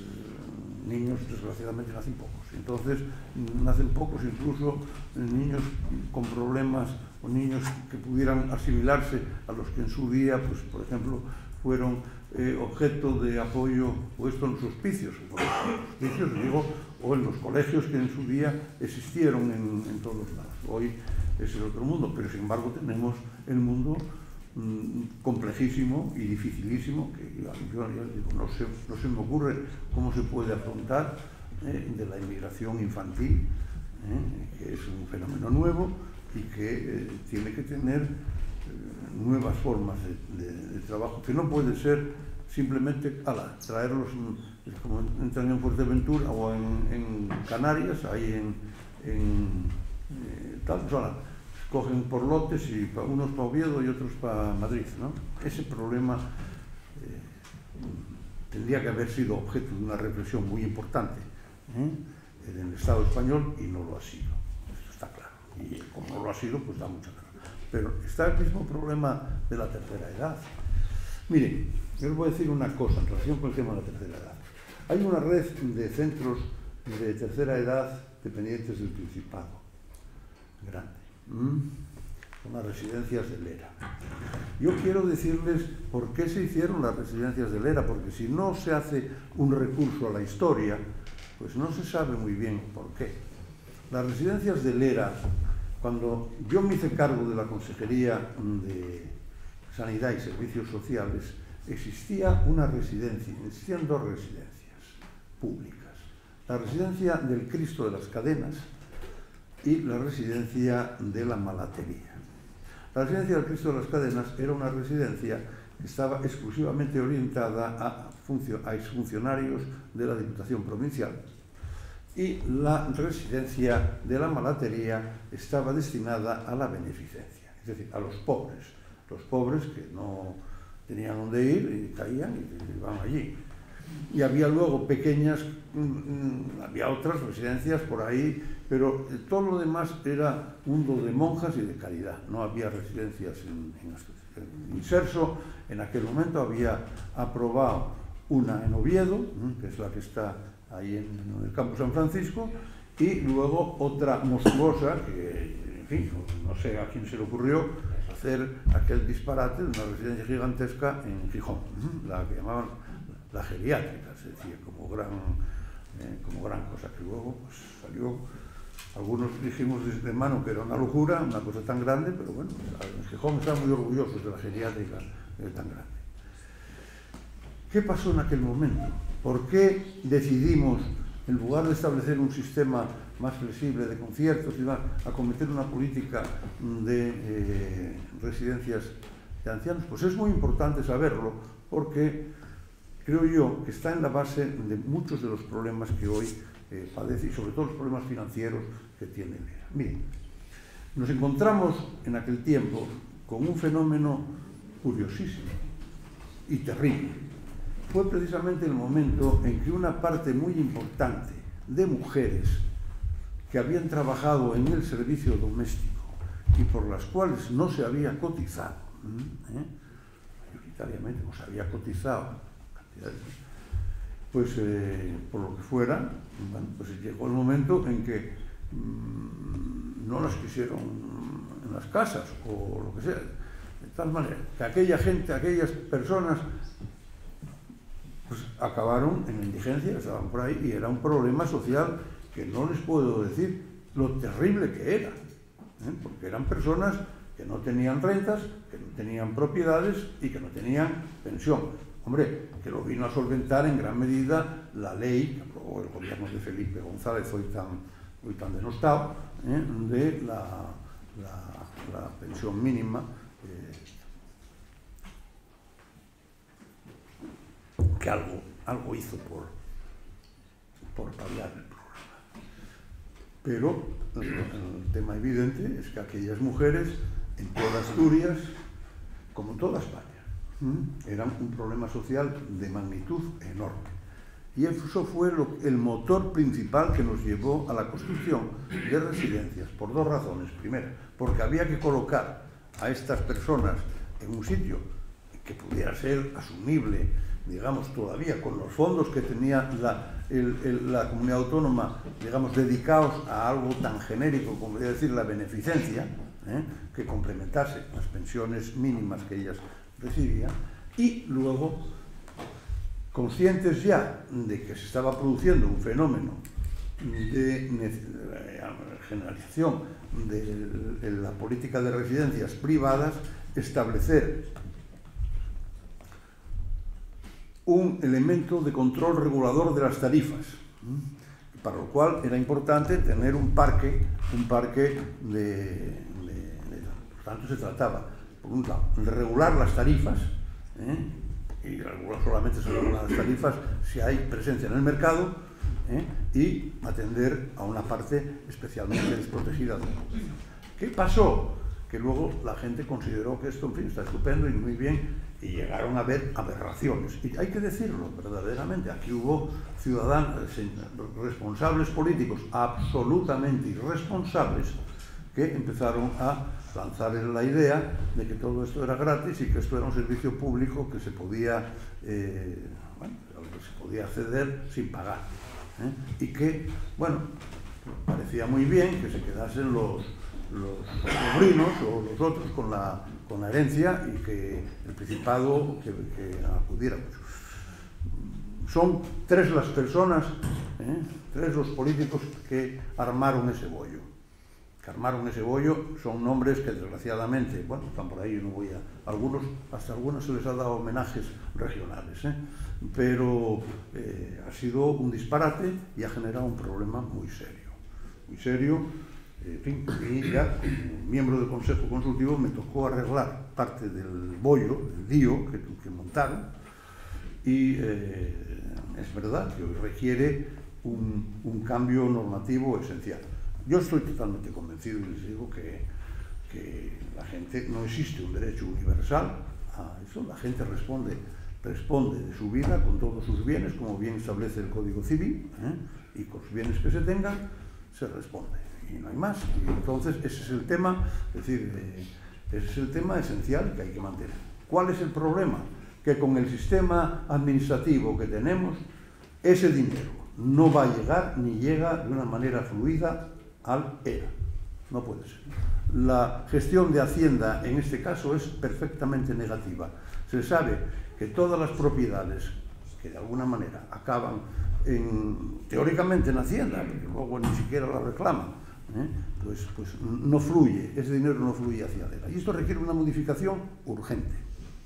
niños desgraciadamente nacen pocos. Entonces, nacen pocos incluso niños con problemas o niños que pudieran asimilarse a los que en su día, pues, por ejemplo, fueron objeto de apoyo puesto en los hospicios, digo, o en los colegios que en su día existieron en todos los lados. Hoy es el otro mundo, pero sin embargo tenemos el mundo complejísimo y dificilísimo, que yo digo, no se me ocurre cómo se puede afrontar, de la inmigración infantil, que es un fenómeno nuevo y que tiene que tener nuevas formas de trabajo, que no puede ser simplemente traerlos como entran en Fuerteventura o en Canarias, ahí en tal zona. Cogen por lotes, y unos para Oviedo y otros para Madrid, ¿no? Ese problema tendría que haber sido objeto de una reflexión muy importante en el Estado español, y no lo ha sido. Esto está claro. Y como no lo ha sido, pues da mucha pena. Pero está el mismo problema de la tercera edad. Miren, yo les voy a decir una cosa en relación con el tema de la tercera edad. Hay una red de centros de tercera edad dependientes del Principado, grande. Son las residencias del ERA. Yo quiero decirles por qué se hicieron las residencias del ERA, porque si no se hace un recurso a la historia, pues no se sabe muy bien por qué. Las residencias del ERA, cuando yo me hice cargo de la Consejería de Sanidad y Servicios Sociales, existían dos residencias públicas. La residencia del Cristo de las Cadenas y la residencia de la Malatería. La residencia del Cristo de las Cadenas era una residencia que estaba exclusivamente orientada a exfuncionarios de la Diputación Provincial, y la residencia de la Malatería estaba destinada a la beneficencia, es decir, a los pobres que no tenían dónde ir y caían y iban allí. Y había luego había otras residencias por ahí, pero todo lo demás era mundo de monjas y de caridad. No había residencias en Inserso. En aquel momento había aprobado una en Oviedo, que es la que está ahí en el Campo San Francisco, y luego otra monstruosa, que, en fin, no sé a quién se le ocurrió hacer aquel disparate de una residencia gigantesca en Gijón, la que llamaban la geriátrica, se decía, como gran cosa, que luego pues, salió. Algunos dijimos de mano que era una locura, una cosa tan grande, pero bueno, en Gijón están muy orgullosos de la geriátrica tan grande. ¿Qué pasó en aquel momento? ¿Por qué decidimos, en lugar de establecer un sistema más flexible de conciertos y más, acometer una política de residencias de ancianos? Pues es muy importante saberlo, porque creo yo que está en la base de muchos de los problemas que hoy padece, y sobre todo los problemas financieros que tiene el ERA. Miren, nos encontramos en aquel tiempo con un fenómeno curiosísimo y terrible. Fue precisamente el momento en que una parte muy importante de mujeres que habían trabajado en el servicio doméstico y por las cuales no se había cotizado, mayoritariamente no se había cotizado, pues por lo que fuera, pues llegó el momento en que no las quisieron en las casas o lo que sea, de tal manera que aquellas personas pues acabaron en la indigencia, estaban por ahí, y era un problema social que no les puedo decir lo terrible que era, porque eran personas que no tenían rentas, que no tenían propiedades y que no tenían pensión. Hombre, que lo vino a solventar en gran medida la ley que aprobó el gobierno de Felipe González, hoy tan tan denostado, de la pensión mínima, que algo hizo por paliar el problema. Pero el tema evidente es que aquellas mujeres en toda Asturias, como en toda España, eran un problema social de magnitud enorme. Y eso fue el motor principal que nos llevó a la construcción de residencias, por dos razones. Primero, porque había que colocar a estas personas en un sitio que pudiera ser asumible, digamos, todavía con los fondos que tenía la comunidad autónoma, digamos, dedicados a algo tan genérico como decir la beneficencia, que complementase las pensiones mínimas que ellas recibían, y luego, conscientes ya de que se estaba produciendo un fenómeno de generalización de la política de residencias privadas, establecer un elemento de control regulador de las tarifas, para lo cual era importante tener un parque de por tanto, se trataba, por un lado, de regular las tarifas, y solamente se regulan las tarifas si hay presencia en el mercado, y atender a una parte especialmente desprotegida de la población. ¿Qué pasó? Que luego la gente consideró que esto, en fin, está estupendo y muy bien, y llegaron a ver aberraciones. Y hay que decirlo verdaderamente, aquí hubo ciudadanos, responsables políticos absolutamente irresponsables, que empezaron a lanzar la idea de que todo esto era gratis y que esto era un servicio público que se podía, al que se podía acceder sin pagar. Y que, bueno, parecía muy bien que se quedasen los sobrinos o los otros con la herencia y que el Principado que acudiera. Son tres las personas, tres los políticos que armaron ese bollo. Son nombres que desgraciadamente, bueno, están por ahí, no voy a... hasta algunos se les ha dado homenajes regionales, pero ha sido un disparate y ha generado un problema muy serio, en fin, y ya como miembro del Consejo Consultivo me tocó arreglar parte del bollo, del lío que montaron, y es verdad que hoy requiere un cambio normativo esencial. Yo estoy totalmente convencido y les digo que la gente, no existe un derecho universal a eso, la gente responde de su vida con todos sus bienes, como bien establece el Código Civil, y con los bienes que se tengan, se responde, y no hay más. Y entonces ese es el tema, ese es el tema esencial que hay que mantener. ¿Cuál es el problema? Que con el sistema administrativo que tenemos, ese dinero no va a llegar ni llega de una manera fluida al ERA. No puede ser. La gestión de Hacienda en este caso es perfectamente negativa. Se sabe que todas las propiedades que de alguna manera acaban teóricamente en Hacienda, porque luego ni siquiera la reclaman, pues no fluye, ese dinero no fluye hacia ERA. Y esto requiere una modificación urgente,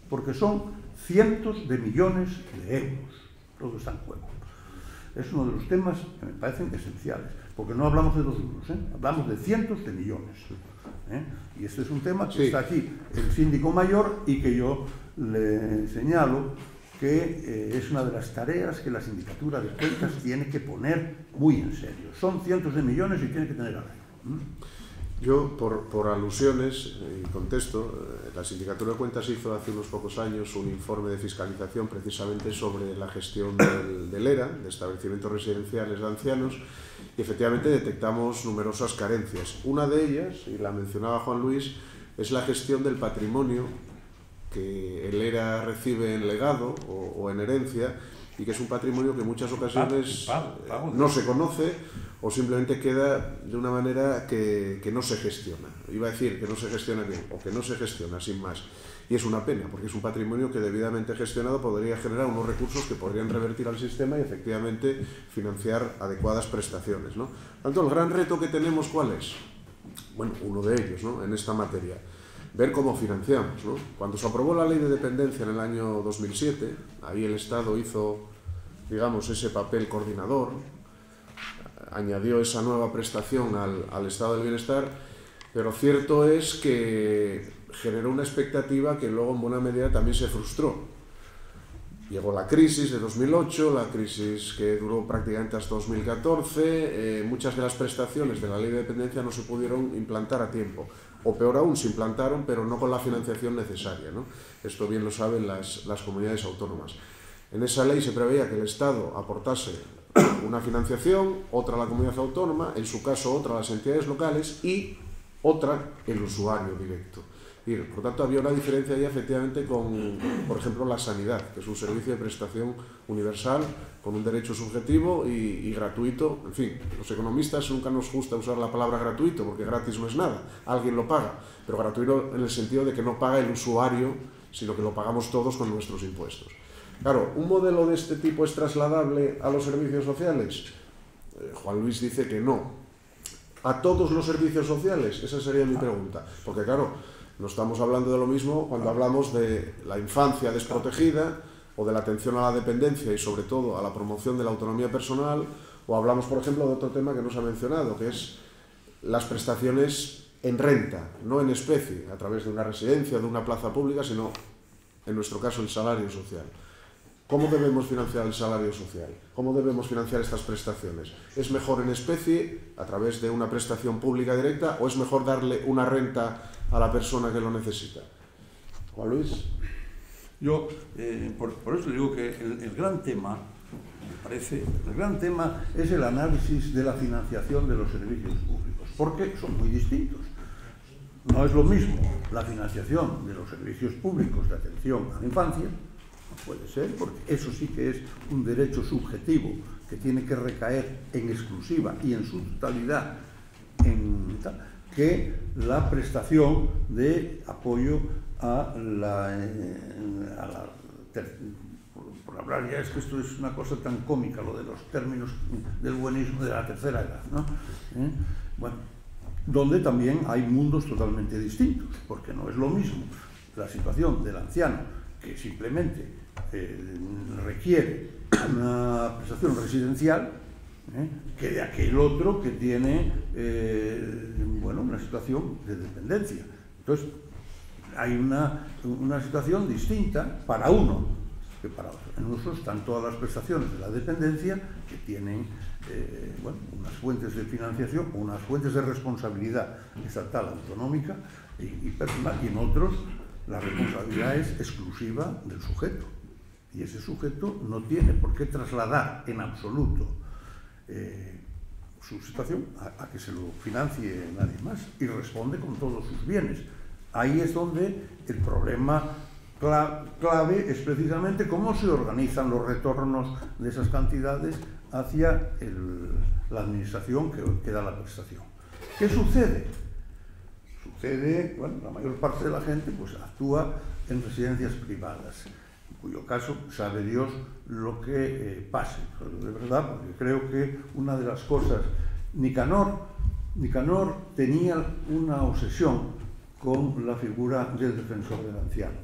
porque son cientos de millones de euros. Todo está en juego. Es uno de los temas que me parecen esenciales, porque no hablamos de 2 duros, hablamos de cientos de millones. Y este es un tema que está aquí el síndico mayor y que yo le señalo que es una de las tareas que la Sindicatura de Cuentas tiene que poner muy en serio. Son cientos de millones y tiene que tener arreglo. Yo, por alusiones y contexto, la Sindicatura de Cuentas hizo hace unos pocos años un informe de fiscalización precisamente sobre la gestión del ERA, de establecimientos residenciales de ancianos, y efectivamente detectamos numerosas carencias. Una de ellas, y la mencionaba Juan Luis, es la gestión del patrimonio que el ERA recibe en legado o en herencia, y que es un patrimonio que en muchas ocasiones no se conoce o simplemente queda de una manera que no se gestiona. Iba a decir que no se gestiona bien o que no se gestiona sin más. Y es una pena, porque es un patrimonio que debidamente gestionado podría generar unos recursos que podrían revertir al sistema y efectivamente financiar adecuadas prestaciones, ¿no? Por tanto, el gran reto que tenemos, ¿cuál es? Bueno, uno de ellos, ¿no?, en esta materia. Ver cómo financiamos, ¿no? Cuando se aprobó la Ley de Dependencia en el año 2007, ahí el Estado hizo, digamos, ese papel coordinador, añadió esa nueva prestación al estado del bienestar, pero cierto es que generó una expectativa que luego en buena medida también se frustró. Llegó la crisis de 2008, la crisis que duró prácticamente hasta 2014, muchas de las prestaciones de la ley de dependencia no se pudieron implantar a tiempo, o peor aún, se implantaron pero no con la financiación necesaria, ¿no? Esto bien lo saben las comunidades autónomas. En esa ley se preveía que el Estado aportase una financiación, otra a la comunidad autónoma, en su caso otra a las entidades locales y otra el usuario directo. Por tanto, había una diferencia ahí efectivamente con, por ejemplo, la sanidad, que es un servicio de prestación universal, con un derecho subjetivo y gratuito. En fin, los economistas nunca nos gusta usar la palabra gratuito, porque gratis no es nada, alguien lo paga, pero gratuito en el sentido de que no paga el usuario, sino que lo pagamos todos con nuestros impuestos. Claro, ¿un modelo de este tipo es trasladable a los servicios sociales? Juan Luis dice que no. ¿A todos los servicios sociales? Esa sería mi pregunta, porque claro, no estamos hablando de lo mismo cuando hablamos de la infancia desprotegida o de la atención a la dependencia y sobre todo a la promoción de la autonomía personal, o hablamos, por ejemplo, de otro tema que no se ha mencionado, que es las prestaciones en renta, no en especie, a través de una residencia o de una plaza pública, sino, en nuestro caso, el salario social. ¿Cómo debemos financiar el salario social? ¿Cómo debemos financiar estas prestaciones? ¿Es mejor en especie, a través de una prestación pública directa, o es mejor darle una renta a la persona que lo necesita? Juan Luis. Yo, por eso digo que el gran tema, me parece, el gran tema es el análisis de la financiación de los servicios públicos, porque son muy distintos. No es lo mismo la financiación de los servicios públicos de atención a la infancia, puede ser, porque eso sí que es un derecho subjetivo que tiene que recaer en exclusiva y en su totalidad que la prestación de apoyo a por hablar ya, es que esto es una cosa tan cómica, lo de los términos del buenismo de la tercera edad, ¿no? Bueno, donde también hay mundos totalmente distintos, porque no es lo mismo la situación del anciano que simplemente requiere una prestación residencial que de aquel otro que tiene bueno, una situación de dependencia. Entonces, hay una situación distinta para uno que para otro. En uso están todas las prestaciones de la dependencia que tienen bueno, unas fuentes de financiación o unas fuentes de responsabilidad estatal, autonómica y personal, y en otros la responsabilidad es exclusiva del sujeto. Y ese sujeto no tiene por qué trasladar en absoluto su situación a que se lo financie nadie más y responde con todos sus bienes. Ahí es donde el problema clave es precisamente cómo se organizan los retornos de esas cantidades hacia la administración que da la prestación. ¿Qué sucede? Sucede, bueno, la mayor parte de la gente pues actúa en residencias privadas, en cuyo caso sabe Dios lo que pase. Pero de verdad, porque creo que una de las cosas, Nicanor tenía una obsesión con la figura del defensor del anciano.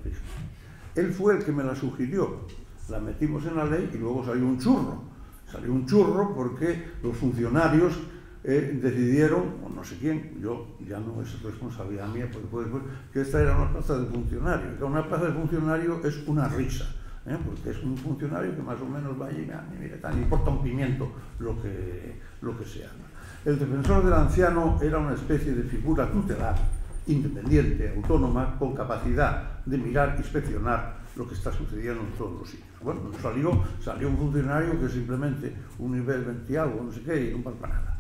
Él fue el que me la sugirió, la metimos en la ley y luego salió un churro. Salió un churro porque los funcionarios decidieron, o no sé quién, yo ya no es responsabilidad mía, porque que esta era una plaza de funcionario. Que una plaza de funcionario es una risa, porque es un funcionario que más o menos va allí, mira, le importa un pimiento lo que sea. El defensor del anciano era una especie de figura tutelar, independiente, autónoma, con capacidad de mirar, inspeccionar lo que está sucediendo en todos los sitios. Bueno, salió un funcionario que simplemente un nivel 20 algo, no sé qué, y no pasa nada.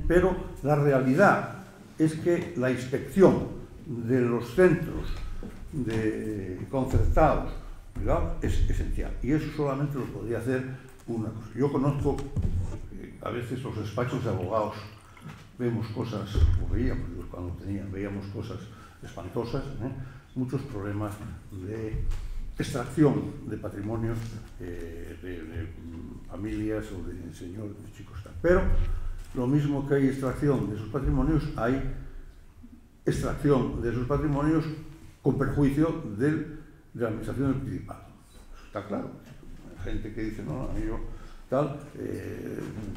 Pero la realidad es que la inspección de los centros concertados, digamos, es esencial. Y eso solamente lo podría hacer una cosa. Yo conozco a veces los despachos de abogados, vemos cosas, o veíamos cuando veíamos cosas espantosas, muchos problemas de extracción de patrimonios de familias o de señores, de chicos. Pero lo mismo que hay extracción de esos patrimonios, hay extracción de esos patrimonios con perjuicio de la administración del Principado. Eso está claro. Hay gente que dice, no, yo tal.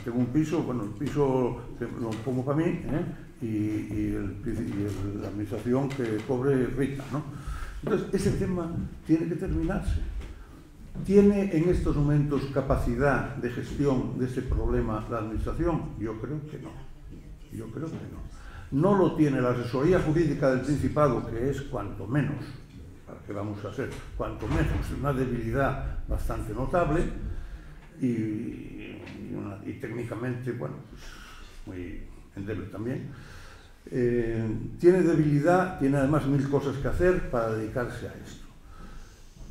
Tengo un piso, bueno, el piso lo pongo para mí, y la administración que cobre Rita, ¿no? Entonces, ese tema tiene que terminarse. ¿Tiene en estos momentos capacidad de gestión de ese problema la administración? Yo creo que no. Yo creo que no. No lo tiene la asesoría jurídica del Principado, que es cuanto menos, ¿para qué vamos a hacer? Cuanto menos, una debilidad bastante notable y técnicamente, bueno, pues muy endeble también. Tiene debilidad, tiene además 1000 cosas que hacer para dedicarse a esto.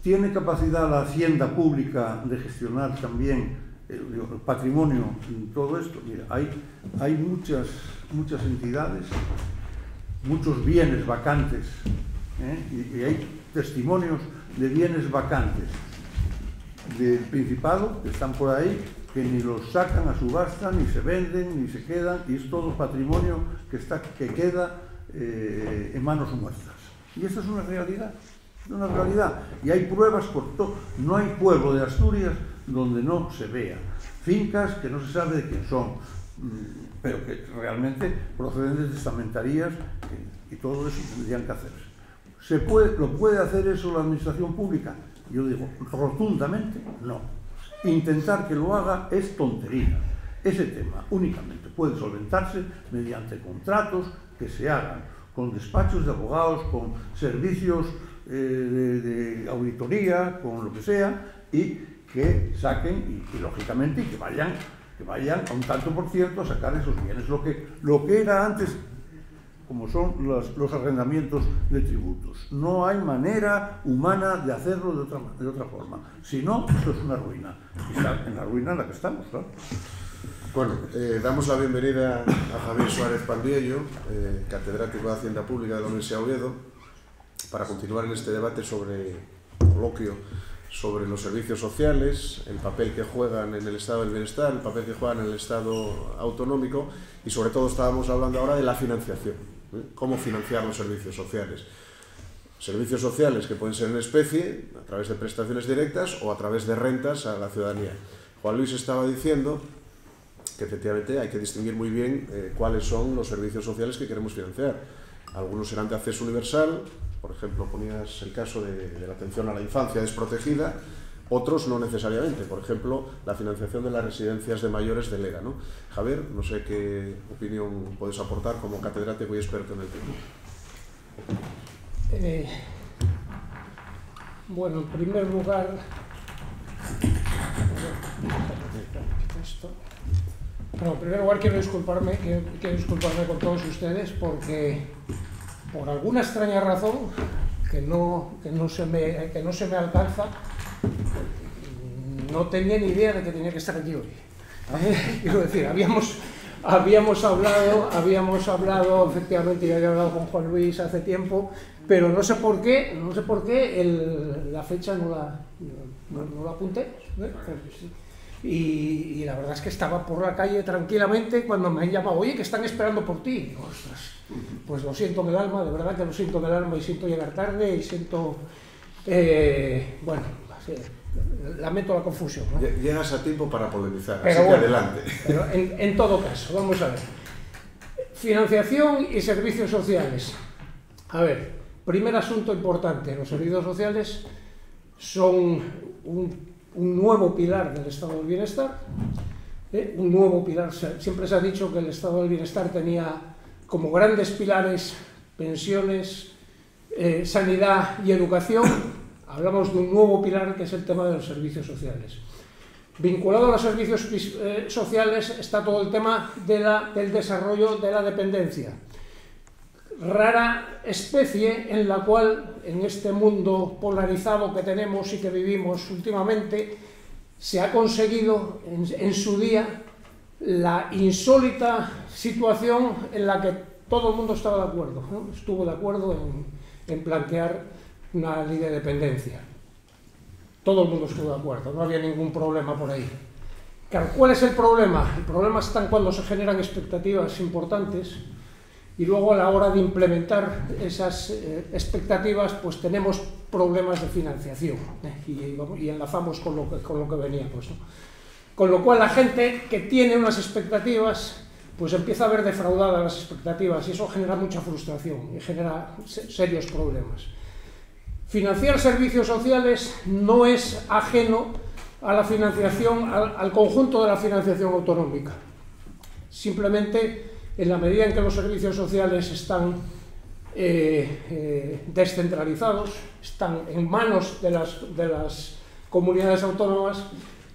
¿Tiene capacidad la hacienda pública de gestionar también el patrimonio en todo esto? Mira, hay muchas entidades, muchos bienes vacantes, y hay testimonios de bienes vacantes del Principado que están por ahí, que ni los sacan a subasta, ni se venden, ni se quedan, y es todo patrimonio que queda en manos nuestras. Y esa es una realidad. Una realidad, y hay pruebas por todo. No hay pueblo de Asturias donde no se vea fincas que no se sabe de quién son, pero que realmente proceden de testamentarías, y todo eso tendrían que hacerse. ¿Lo puede hacer eso la administración pública? Yo digo rotundamente no. Intentar que lo haga es tontería. Ese tema únicamente puede solventarse mediante contratos que se hagan con despachos de abogados, con servicios de auditoría, con lo que sea, y que saquen, y lógicamente, y que vayan a un tanto por ciento a sacar esos bienes, lo que era antes, como son los arrendamientos de tributos. No hay manera humana de hacerlo de otra forma. Si no, esto es una ruina. Y está en la ruina en la que estamos, ¿no? Bueno, damos la bienvenida a Javier Suárez Pandiello, catedrático de Hacienda Pública de la Universidad de Oviedo, para continuar en este debate sobre coloquio sobre los servicios sociales, el papel que juegan en el estado del bienestar, el papel que juegan en el estado autonómico, y sobre todo estábamos hablando ahora de la financiación, cómo financiar los servicios sociales. Servicios sociales que pueden ser en especie, a través de prestaciones directas o a través de rentas a la ciudadanía. Juan Luis estaba diciendo que efectivamente hay que distinguir muy bien cuáles son los servicios sociales que queremos financiar. Algunos serán de acceso universal, por ejemplo, ponías el caso de la atención a la infancia desprotegida, otros no necesariamente, por ejemplo, la financiación de las residencias de mayores del ERA, ¿no? Javier, no sé qué opinión puedes aportar como catedrático y experto en el tema. Bueno, en primer lugar, quiero disculparme con todos ustedes porque por alguna extraña razón que no se me alcanza, no tenía ni idea de que tenía que estar aquí hoy. Quiero decir, habíamos hablado efectivamente, yo había hablado con Juan Luis hace tiempo, pero no sé por qué la fecha no la apunté. Y la verdad es que estaba por la calle tranquilamente cuando me han llamado, oye, que están esperando por ti. Y digo, ostras, pues lo siento en el alma, de verdad que lo siento en el alma, y siento llegar tarde, y siento, bueno, lamento la confusión, ¿no? Llegas a tiempo para polemizar, pero así bueno, que adelante. Pero en todo caso, vamos a ver. Financiación y servicios sociales. A ver, primer asunto importante, los servicios sociales son un nuevo pilar del estado del bienestar, un nuevo pilar. Siempre se ha dicho que el estado del bienestar tenía como grandes pilares pensiones, sanidad y educación. Hablamos de un nuevo pilar que es el tema de los servicios sociales. Vinculado a los servicios sociales está todo el tema del desarrollo de la dependencia. Rara especie en la cual, en este mundo polarizado que tenemos y que vivimos últimamente, se ha conseguido en su día la insólita situación en la que todo el mundo estaba de acuerdo, ¿no? Estuvo de acuerdo en plantear una ley de dependencia. Todo el mundo estuvo de acuerdo, no había ningún problema por ahí. Claro, ¿cuál es el problema? El problema está en cuando se generan expectativas importantes y luego a la hora de implementar esas expectativas pues tenemos problemas de financiación, y enlazamos con lo que veníamos, ¿no? con lo cual la gente que tiene unas expectativas pues empieza a ver defraudadas las expectativas y eso genera mucha frustración y genera serios problemas. Financiar servicios sociales no es ajeno a la financiación, al conjunto de la financiación autonómica. Simplemente, en la medida en que los servicios sociales están descentralizados, están en manos de las comunidades autónomas,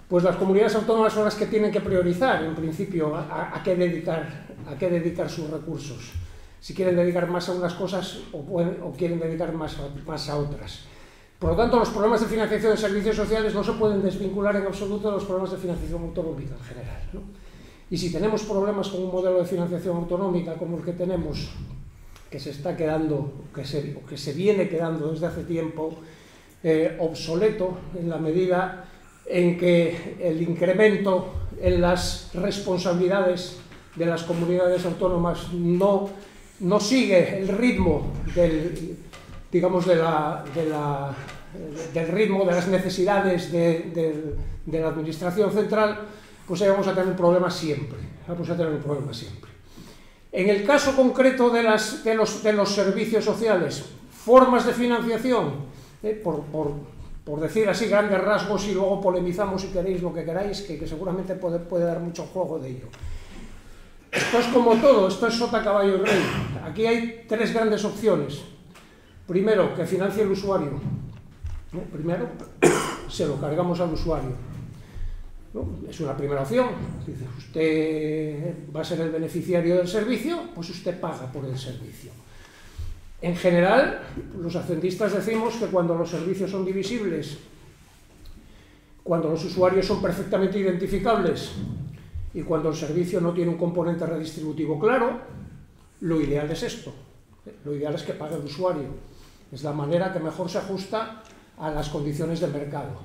pues las comunidades autónomas son las que tienen que priorizar, en principio, a qué dedicar sus recursos. Si quieren dedicar más a unas cosas o quieren dedicar más a otras. Por lo tanto, los problemas de financiación de servicios sociales no se pueden desvincular en absoluto de los problemas de financiación autonómica en general, ¿no? Y si tenemos problemas con un modelo de financiación autonómica como el que tenemos, que se está quedando, que se viene quedando desde hace tiempo, obsoleto en la medida en que el incremento en las responsabilidades de las comunidades autónomas no sigue el ritmo del ritmo de las necesidades de la administración central, pues ahí vamos a tener un problema siempre. En el caso concreto de los servicios sociales, formas de financiación, por decir así grandes rasgos, y luego polemizamos si queréis lo que queráis, que seguramente puede dar mucho juego de ello. Esto es como todo, esto es sota, caballo y rey. Aquí hay tres grandes opciones. Primero, que financie el usuario. Primero, se lo cargamos al usuario. Es una primera opción. Dice, usted va a ser el beneficiario del servicio, pues usted paga por el servicio. En general, los hacendistas decimos que cuando los servicios son divisibles, cuando los usuarios son perfectamente identificables y cuando el servicio no tiene un componente redistributivo claro, lo ideal es esto. Lo ideal es que pague el usuario. Es la manera que mejor se ajusta a las condiciones del mercado.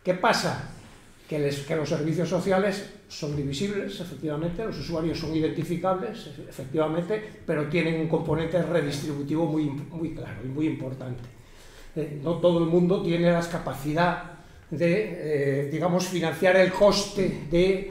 ¿Qué pasa? Que los servicios sociales son divisibles, efectivamente, los usuarios son identificables, efectivamente, pero tienen un componente redistributivo muy claro y muy importante. No todo el mundo tiene la capacidad de, financiar el coste de,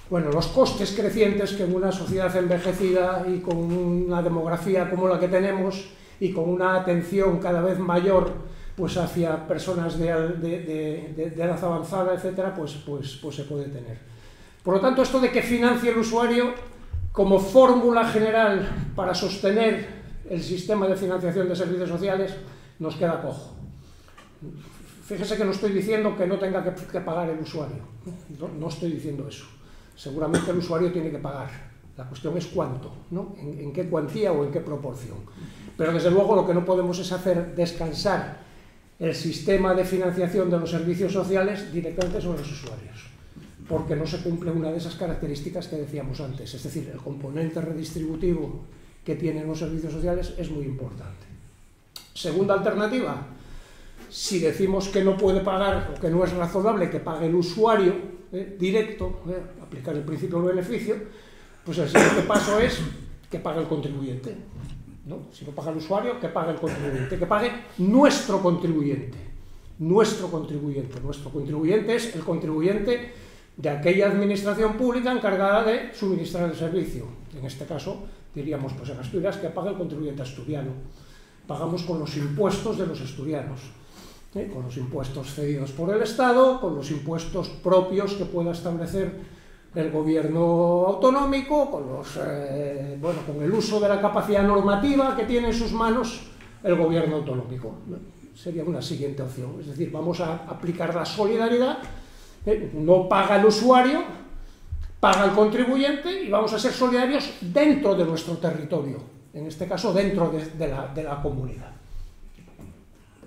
los costes crecientes que en una sociedad envejecida y con una demografía como la que tenemos y con una atención cada vez mayor pues hacia personas de edad avanzada, etcétera, pues se puede tener. Por lo tanto, esto de que financie el usuario como fórmula general para sostener el sistema de financiación de servicios sociales nos queda cojo. Fíjese que no estoy diciendo que no tenga que pagar el usuario, no estoy diciendo eso. Seguramente el usuario tiene que pagar. La cuestión es cuánto, ¿no? En qué cuantía o en qué proporción. Pero desde luego lo que no podemos es hacer descansar el sistema de financiación de los servicios sociales directamente sobre los usuarios, porque no se cumple una de esas características que decíamos antes, es decir, el componente redistributivo que tienen los servicios sociales es muy importante. Segunda alternativa, si decimos que no puede pagar o que no es razonable que pague el usuario directo, aplicar el principio del beneficio, pues el siguiente paso es que pague el contribuyente. ¿No? Si no paga el usuario, que pague el contribuyente, que pague nuestro contribuyente. Nuestro contribuyente es el contribuyente de aquella administración pública encargada de suministrar el servicio. En este caso, diríamos, pues en Asturias, que pague el contribuyente asturiano. Pagamos con los impuestos de los asturianos, con los impuestos cedidos por el Estado, con los impuestos propios que pueda establecer el gobierno autonómico, con el uso de la capacidad normativa que tiene en sus manos el gobierno autonómico. Sería una siguiente opción. Es decir, vamos a aplicar la solidaridad, no paga el usuario, paga el contribuyente y vamos a ser solidarios dentro de nuestro territorio, en este caso dentro de la comunidad.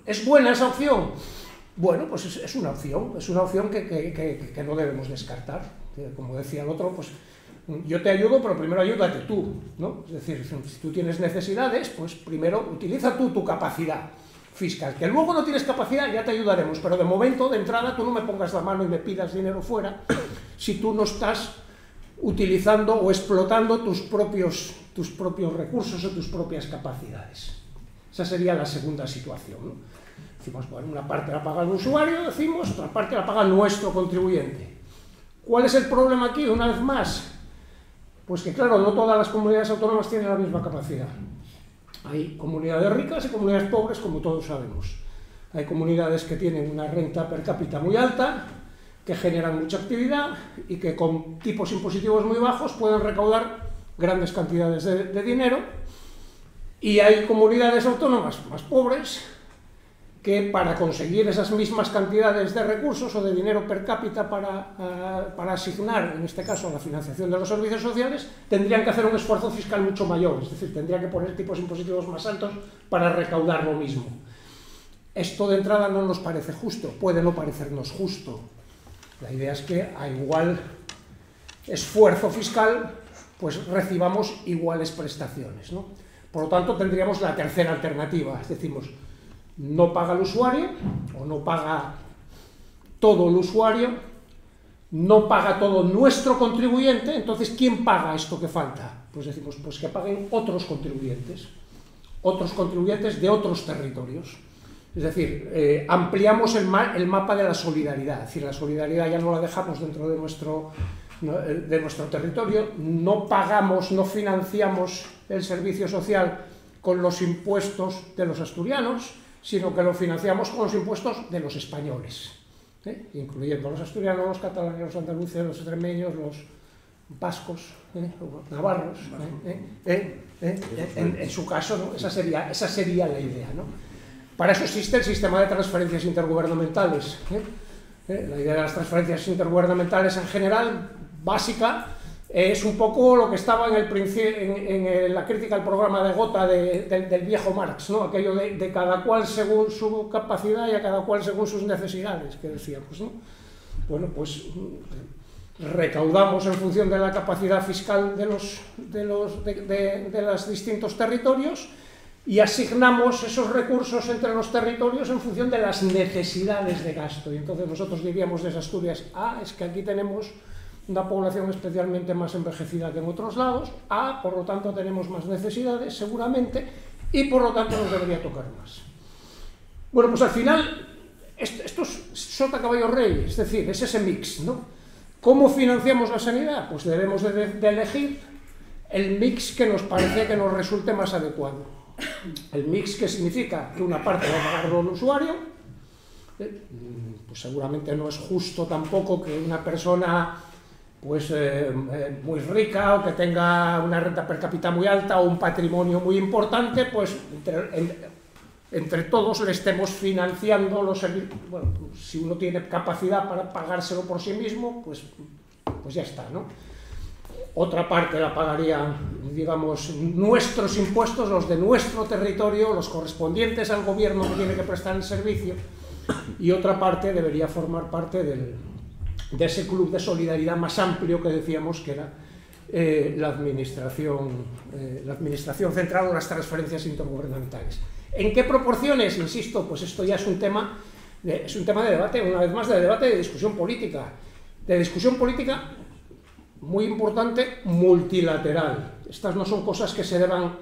¿Es buena esa opción? Bueno, pues es una opción que no debemos descartar. Como decía el otro, pues yo te ayudo, pero primero ayúdate tú, ¿no? Es decir, si tú tienes necesidades, pues primero utiliza tú tu capacidad fiscal. Que luego no tienes capacidad, ya te ayudaremos, pero de momento, de entrada, tú no me pongas la mano y me pidas dinero fuera si tú no estás utilizando o explotando tus propios recursos o tus propias capacidades. Esa sería la segunda situación, ¿no? Decimos, bueno, una parte la paga el usuario, decimos, otra parte la paga nuestro contribuyente. ¿Cuál es el problema aquí, una vez más? Pues que, claro, no todas las comunidades autónomas tienen la misma capacidad. Hay comunidades ricas y comunidades pobres, como todos sabemos. Hay comunidades que tienen una renta per cápita muy alta, que generan mucha actividad y que con tipos impositivos muy bajos pueden recaudar grandes cantidades de dinero. Y hay comunidades autónomas más pobres que para conseguir esas mismas cantidades de recursos o de dinero per cápita para asignar, en este caso, a la financiación de los servicios sociales, tendrían que hacer un esfuerzo fiscal mucho mayor, es decir, tendrían que poner tipos impositivos más altos para recaudar lo mismo. Esto de entrada no nos parece justo, puede no parecernos justo. La idea es que a igual esfuerzo fiscal, pues recibamos iguales prestaciones, ¿no? Por lo tanto, tendríamos la tercera alternativa, es decir, no paga el usuario, o no paga todo el usuario, no paga todo nuestro contribuyente, entonces, ¿quién paga esto que falta? Pues decimos, pues que paguen otros contribuyentes de otros territorios. Es decir, ampliamos el mapa de la solidaridad, es decir, la solidaridad ya no la dejamos dentro de nuestro territorio, no pagamos, no financiamos el servicio social con los impuestos de los asturianos, sino que lo financiamos con los impuestos de los españoles, incluyendo los asturianos, los catalanes, los andaluces, los extremeños, los vascos, los navarros, en su caso, ¿no? esa sería la idea, ¿no? Para eso existe el sistema de transferencias intergubernamentales. La idea de las transferencias intergubernamentales en general, básica, es un poco lo que estaba en la crítica al programa de Gotha del viejo Marx, ¿no? Aquello de cada cual según su capacidad y a cada cual según sus necesidades, que decíamos, ¿no? Bueno, pues recaudamos en función de la capacidad fiscal de los distintos territorios y asignamos esos recursos entre los territorios en función de las necesidades de gasto. Y entonces nosotros diríamos desde Asturias, es que aquí tenemos una población especialmente más envejecida que en otros lados, por lo tanto tenemos más necesidades seguramente, y por lo tanto nos debería tocar más. Bueno, pues al final, esto es sota caballo rey, es decir, es ese mix, ¿no? ¿Cómo financiamos la sanidad? Pues debemos de elegir el mix que nos parece que nos resulte más adecuado. El mix que significa que una parte va a pagarlo el usuario, pues seguramente no es justo tampoco que una persona pues muy rica o que tenga una renta per cápita muy alta o un patrimonio muy importante, pues entre todos le estemos financiando los servicios. Bueno, si uno tiene capacidad para pagárselo por sí mismo, pues ya está, ¿no? Otra parte la pagarían, digamos, nuestros impuestos, los de nuestro territorio, los correspondientes al gobierno que tiene que prestar el servicio, y otra parte debería formar parte de ese club de solidaridad más amplio que decíamos que era la administración central o las transferencias intergubernamentales. ¿En qué proporciones? Insisto, pues esto ya es un tema de debate, una vez más de debate, de discusión política muy importante, multilateral. Estas no son cosas que se deban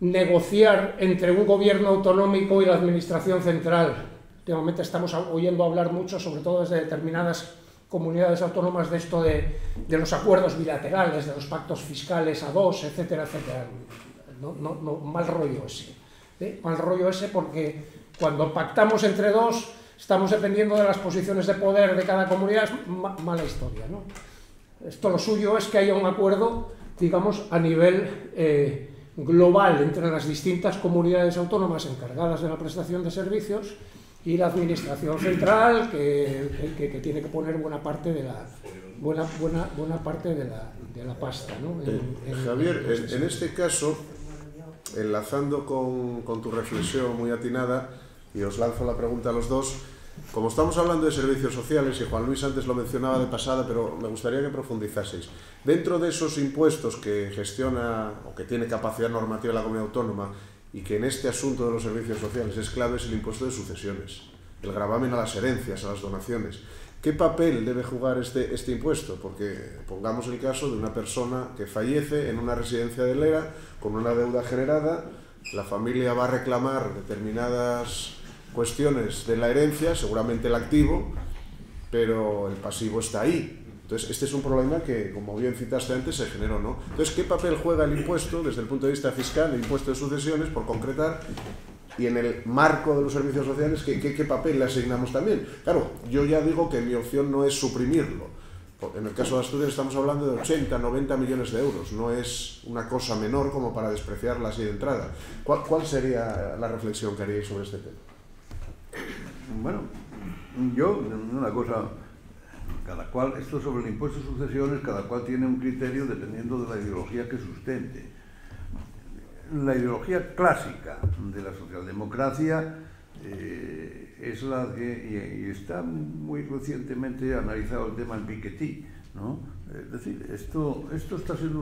negociar entre un gobierno autonómico y la administración central. Últimamente estamos oyendo hablar mucho, sobre todo desde determinadas comunidades autónomas, de esto de los acuerdos bilaterales, de los pactos fiscales a dos, etcétera, etcétera. Mal rollo ese. Mal rollo ese, porque cuando pactamos entre dos estamos dependiendo de las posiciones de poder de cada comunidad. Es mala historia, ¿no? Esto lo suyo es que haya un acuerdo, digamos, a nivel global entre las distintas comunidades autónomas encargadas de la prestación de servicios y la administración central, que tiene que poner buena parte de la pasta, ¿no? Javier, en este caso, enlazando con tu reflexión muy atinada, y os lanzo la pregunta a los dos, como estamos hablando de servicios sociales, y Juan Luis antes lo mencionaba de pasada, pero me gustaría que profundizaseis, dentro de esos impuestos que gestiona o que tiene capacidad normativa la comunidad autónoma, y que en este asunto de los servicios sociales es clave, es el impuesto de sucesiones, el gravamen a las herencias, a las donaciones. ¿Qué papel debe jugar este impuesto? Porque pongamos el caso de una persona que fallece en una residencia de Lera con una deuda generada, la familia va a reclamar determinadas cuestiones de la herencia, seguramente el activo, pero el pasivo está ahí. Entonces, este es un problema que, como bien citaste antes, se generó, ¿no? Entonces, ¿qué papel juega el impuesto desde el punto de vista fiscal, el impuesto de sucesiones, por concretar? Y en el marco de los servicios sociales, ¿qué papel le asignamos también? Claro, yo ya digo que mi opción no es suprimirlo. En el caso de Asturias estamos hablando de 80, 90 millones de euros. No es una cosa menor como para despreciarla así de entrada. ¿Cuál sería la reflexión que haríais sobre este tema? Bueno, yo, una cosa, cada cual, esto sobre el impuesto de sucesiones, cada cual tiene un criterio dependiendo de la ideología que sustente. La ideología clásica de la socialdemocracia es la que, y está muy recientemente analizado el tema en Piketty, ¿no? Es decir, esto está siendo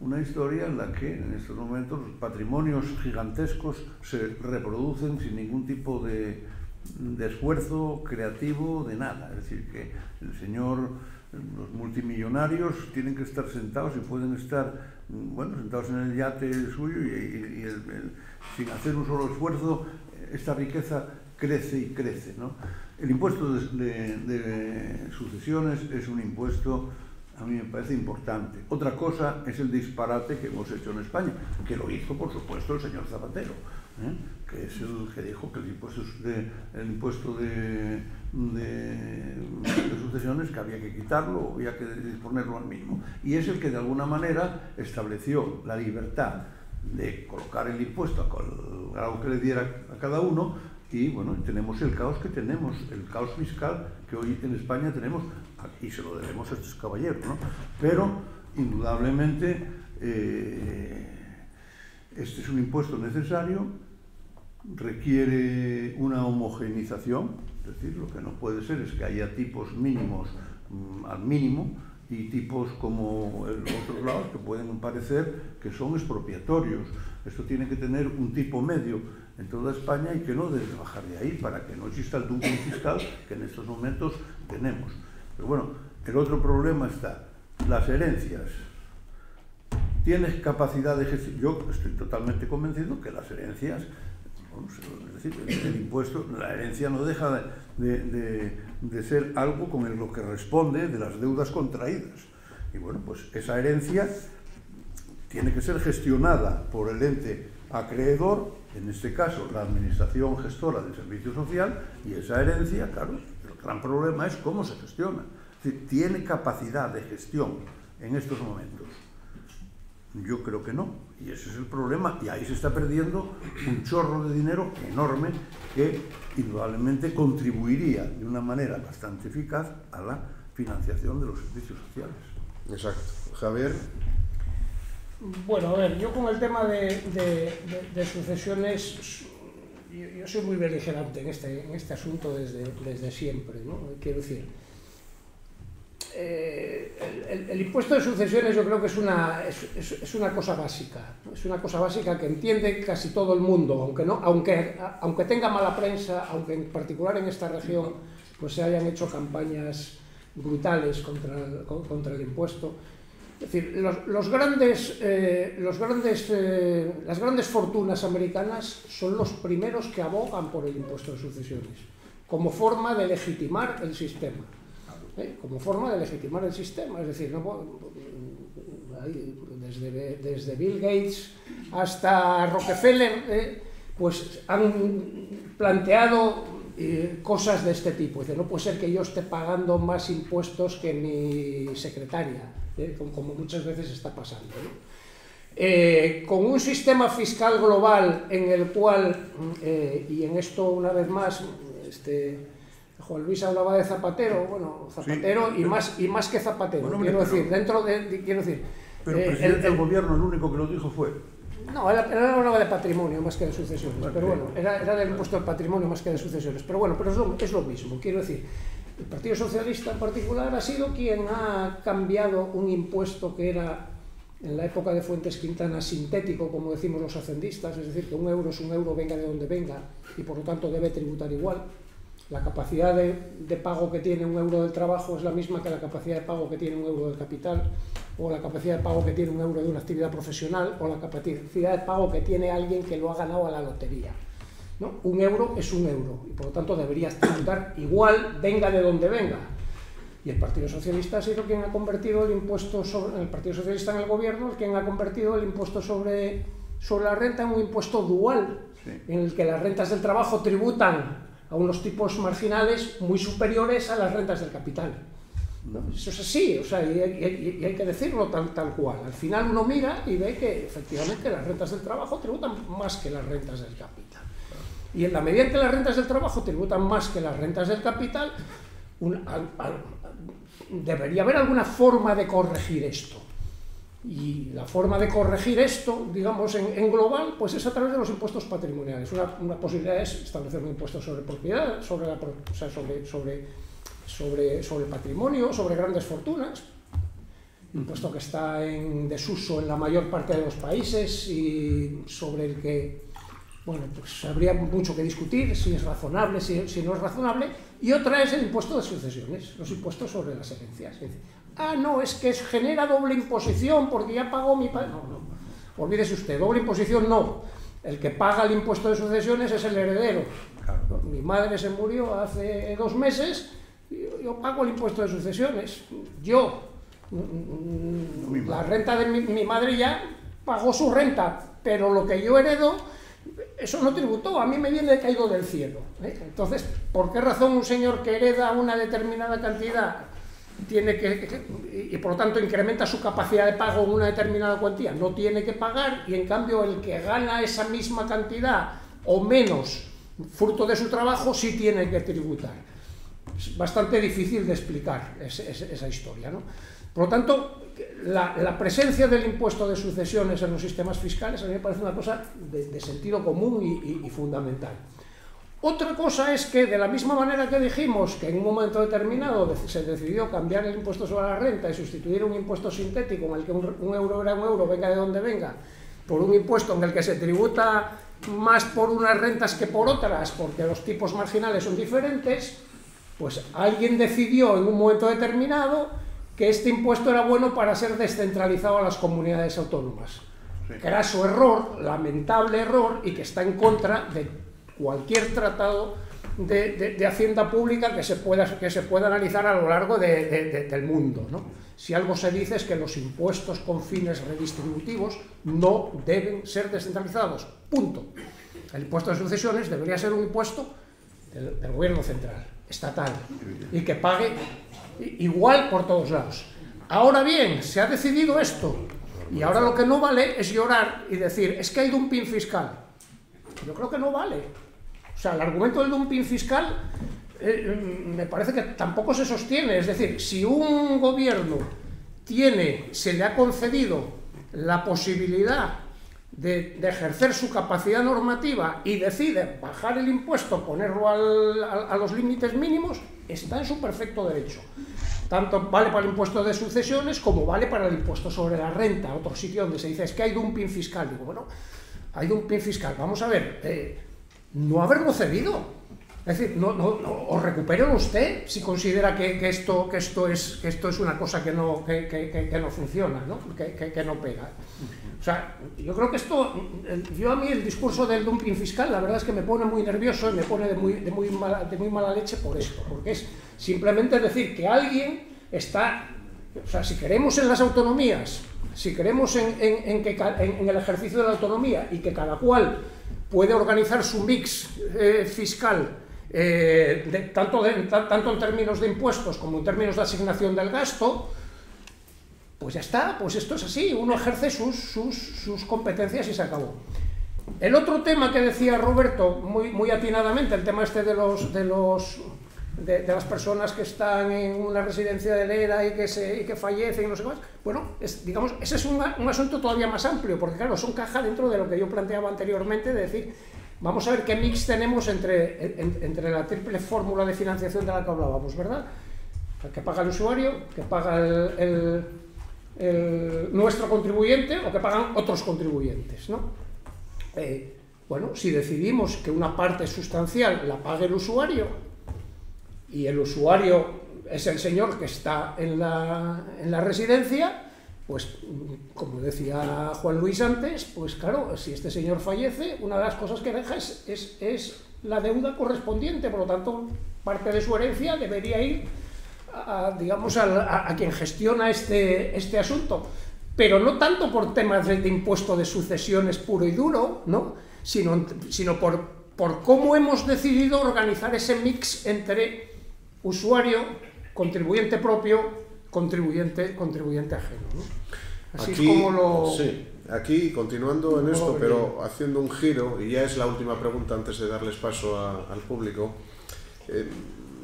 una historia en la que en estos momentos los patrimonios gigantescos se reproducen sin ningún tipo de esfuerzo creativo, de nada. Es decir, que los multimillonarios tienen que estar sentados y pueden estar, bueno, sentados en el yate suyo y sin hacer un solo esfuerzo, esta riqueza crece y crece, ¿no? El impuesto de sucesiones es un impuesto, a mí me parece importante. Otra cosa es el disparate que hemos hecho en España, que lo hizo, por supuesto, el señor Zapatero, que es el que dijo que el impuesto de sucesiones, que había que quitarlo, había que disponerlo al mínimo. Y es el que de alguna manera estableció la libertad de colocar el impuesto al grado que le diera a cada uno. Y bueno, tenemos el caos que tenemos, el caos fiscal que hoy en España tenemos, y se lo debemos a estos caballeros, ¿no? Pero indudablemente este es un impuesto necesario, requiere una homogeneización, es decir, lo que no puede ser es que haya tipos mínimos al mínimo y tipos como en otros lados que pueden parecer que son expropiatorios. Esto tiene que tener un tipo medio en toda España y que no debe bajar de ahí para que no exista el dumping fiscal que en estos momentos tenemos. Pero bueno, el otro problema está, las herencias. ¿Tienes capacidad de gestión? Yo estoy totalmente convencido que las herencias, es decir, el impuesto, la herencia no deja de ser algo con lo que responde de las deudas contraídas. Y bueno, pues esa herencia tiene que ser gestionada por el ente acreedor, en este caso la administración gestora del servicio social, y esa herencia, claro, el gran problema es cómo se gestiona. Es decir, ¿tiene capacidad de gestión en estos momentos? Yo creo que no, y ese es el problema, y ahí se está perdiendo un chorro de dinero enorme que indudablemente contribuiría de una manera bastante eficaz a la financiación de los servicios sociales. Exacto. Javier. Bueno, a ver, yo con el tema de sucesiones, yo soy muy beligerante en este asunto desde siempre, ¿no? Quiero decir, el impuesto de sucesiones yo creo que es una cosa básica, ¿no? Es una cosa básica que entiende casi todo el mundo, aunque tenga mala prensa, aunque en particular en esta región pues se hayan hecho campañas brutales contra el impuesto. Es decir, las grandes fortunas americanas son los primeros que abogan por el impuesto de sucesiones, como forma de legitimar el sistema. Como forma de legitimar el sistema, es decir, desde Bill Gates hasta Rockefeller, pues han planteado cosas de este tipo. Dice, no puede ser que yo esté pagando más impuestos que mi secretaria, como muchas veces está pasando, ¿no? Con un sistema fiscal global en el cual, y en esto una vez más, Juan Luis hablaba de Zapatero, bueno, Zapatero sí, y más que Zapatero, bueno, quiero decir, pero el presidente del gobierno, el único que lo dijo fue... No, él hablaba de patrimonio más que de sucesiones, pero bueno, era del impuesto al patrimonio más que de sucesiones, pero bueno, pero es lo mismo, quiero decir, el Partido Socialista en particular ha sido quien ha cambiado un impuesto que era, en la época de Fuentes Quintana, sintético, como decimos los hacendistas, es decir, que un euro es un euro, venga de donde venga, y por lo tanto debe tributar igual. La capacidad de pago que tiene un euro del trabajo es la misma que la capacidad de pago que tiene un euro del capital, o la capacidad de pago que tiene un euro de una actividad profesional, o la capacidad de pago que tiene alguien que lo ha ganado a la lotería, ¿no? Un euro es un euro, y por lo tanto deberías tributar igual, venga de donde venga. Y el Partido Socialista ha sido quien ha convertido el impuesto sobre el Partido Socialista en el gobierno, quien ha convertido el impuesto sobre la renta en un impuesto dual, en el que las rentas del trabajo tributan a unos tipos marginales muy superiores a las rentas del capital. Eso es así, o sea, y hay que decirlo tal cual. Al final uno mira y ve que efectivamente las rentas del trabajo tributan más que las rentas del capital. Y en la medida en que las rentas del trabajo tributan más que las rentas del capital, debería haber alguna forma de corregir esto. Y la forma de corregir esto, digamos, en global, pues es a través de los impuestos patrimoniales. Una posibilidad es establecer un impuesto sobre propiedad, sobre el patrimonio, sobre grandes fortunas, impuesto que está en desuso en la mayor parte de los países y sobre el que, bueno, pues habría mucho que discutir, si es razonable, si no es razonable. Y otra es el impuesto de sucesiones, los impuestos sobre las herencias. Es decir, no, es que genera doble imposición porque ya pagó mi padre. No, olvídese usted, doble imposición no. El que paga el impuesto de sucesiones es el heredero. Mi madre se murió hace 2 meses, yo pago el impuesto de sucesiones. La renta de mi madre ya pagó su renta, pero lo que yo heredo, eso no tributó, a mí me viene caído del cielo. Entonces, ¿por qué razón un señor que hereda una determinada cantidad y por lo tanto incrementa su capacidad de pago en una determinada cuantía, no tiene que pagar, y en cambio el que gana esa misma cantidad o menos fruto de su trabajo sí tiene que tributar? Es bastante difícil de explicar esa historia, ¿no? Por lo tanto, la presencia del impuesto de sucesiones en los sistemas fiscales a mí me parece una cosa de sentido común y fundamental. Otra cosa es que, de la misma manera que dijimos que en un momento determinado se decidió cambiar el impuesto sobre la renta y sustituir un impuesto sintético en el que un euro era un euro, venga de donde venga, por un impuesto en el que se tributa más por unas rentas que por otras, porque los tipos marginales son diferentes, pues alguien decidió en un momento determinado que este impuesto era bueno para ser descentralizado a las comunidades autónomas. Graso error, lamentable error, y que está en contra de cualquier tratado de hacienda pública que se pueda analizar a lo largo del mundo, ¿no? Si algo se dice es que los impuestos con fines redistributivos no deben ser descentralizados, punto. El impuesto de sucesiones debería ser un impuesto del gobierno central, estatal, y que pague igual por todos lados. Ahora bien, se ha decidido esto, y ahora lo que no vale es llorar y decir, es que hay dumping fiscal. Yo creo que no vale. O sea, el argumento del dumping fiscal me parece que tampoco se sostiene. Es decir, si un gobierno se le ha concedido la posibilidad de ejercer su capacidad normativa y decide bajar el impuesto, ponerlo a los límites mínimos, está en su perfecto derecho. Tanto vale para el impuesto de sucesiones como vale para el impuesto sobre la renta. Otro sitio donde se dice es que hay dumping fiscal. Digo, bueno, hay dumping fiscal. Vamos a ver, no haberlo cedido. Es decir, o recupérelo usted si considera que esto es una cosa que no funciona, ¿no? Que no pega. O sea, yo creo que a mí el discurso del dumping fiscal, la verdad es que me pone muy nervioso y me pone de muy mala leche por esto, porque es simplemente decir que alguien está, o sea, si queremos en las autonomías, si queremos en el ejercicio de la autonomía y que cada cual puede organizar su mix fiscal, tanto en términos de impuestos como en términos de asignación del gasto, pues ya está, pues esto es así, uno ejerce sus competencias y se acabó. El otro tema que decía Roberto, muy atinadamente, el tema este de las personas que están en una residencia de Lera y que fallecen y no sé qué más, bueno, digamos, ese es un asunto todavía más amplio, porque claro, eso encaja dentro de lo que yo planteaba anteriormente, de decir, vamos a ver qué mix tenemos entre la triple fórmula de financiación de la que hablábamos, ¿verdad? Que paga el usuario, que paga nuestro contribuyente o que pagan otros contribuyentes, ¿no? Bueno, si decidimos que una parte sustancial la pague el usuario y el usuario es el señor que está en la residencia, pues como decía Juan Luis antes, pues claro, si este señor fallece, una de las cosas que deja es la deuda correspondiente, por lo tanto parte de su herencia debería ir digamos, a quien gestiona este asunto, pero no tanto por temas de impuesto de sucesiones puro y duro, ¿no? sino por cómo hemos decidido organizar ese mix entre usuario, contribuyente propio, contribuyente ajeno, ¿no? Así aquí, es como lo... Sí, aquí continuando en esto, pero haciendo un giro, y ya es la última pregunta antes de darles paso al público,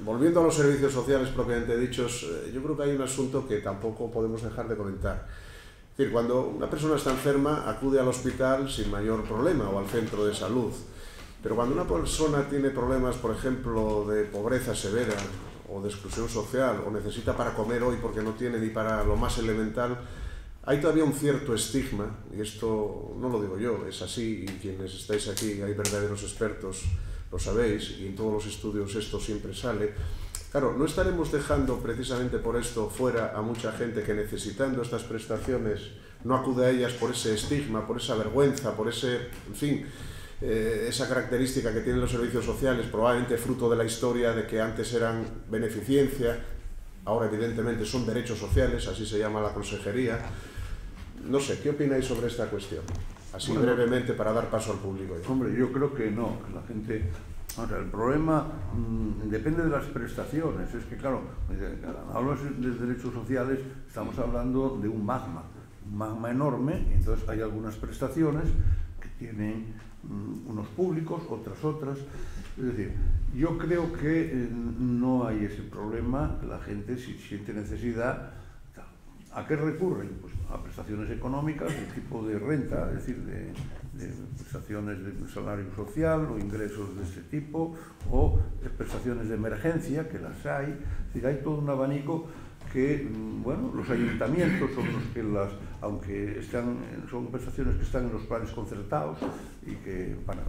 volviendo a los servicios sociales propiamente dichos, yo creo que hay un asunto que tampoco podemos dejar de comentar. Es decir, cuando una persona está enferma, acude al hospital sin mayor problema o al centro de salud. Pero cuando una persona tiene problemas, por ejemplo, de pobreza severa o de exclusión social, o necesita para comer hoy porque no tiene ni para lo más elemental, hay todavía un cierto estigma, y esto no lo digo yo, es así, y quienes estáis aquí, hay verdaderos expertos, lo sabéis, y en todos los estudios esto siempre sale. Claro, no estaremos dejando precisamente por esto fuera a mucha gente que necesitando estas prestaciones no acude a ellas por ese estigma, por esa vergüenza, por ese, en fin, esa característica que tienen los servicios sociales, probablemente fruto de la historia de que antes eran beneficencia, ahora evidentemente son derechos sociales, así se llama la consejería. No sé, ¿qué opináis sobre esta cuestión? Así brevemente para dar paso al público. Hombre, yo creo que no, que la gente... O sea, el problema depende de las prestaciones. Es que, claro, hablas de derechos sociales, estamos hablando de un magma enorme, y entonces hay algunas prestaciones que tienen unos públicos, otras. Es decir, yo creo que no hay ese problema, que la gente, si siente necesidad, ¿a qué recurren? Pues a prestaciones económicas de tipo de renta, es decir, de prestaciones de salario social o ingresos de este tipo, o de prestaciones de emergencia, que las hay. Es decir, hay todo un abanico que, bueno, los ayuntamientos son los que las, aunque son prestaciones que están en los planes concertados, y que, bueno,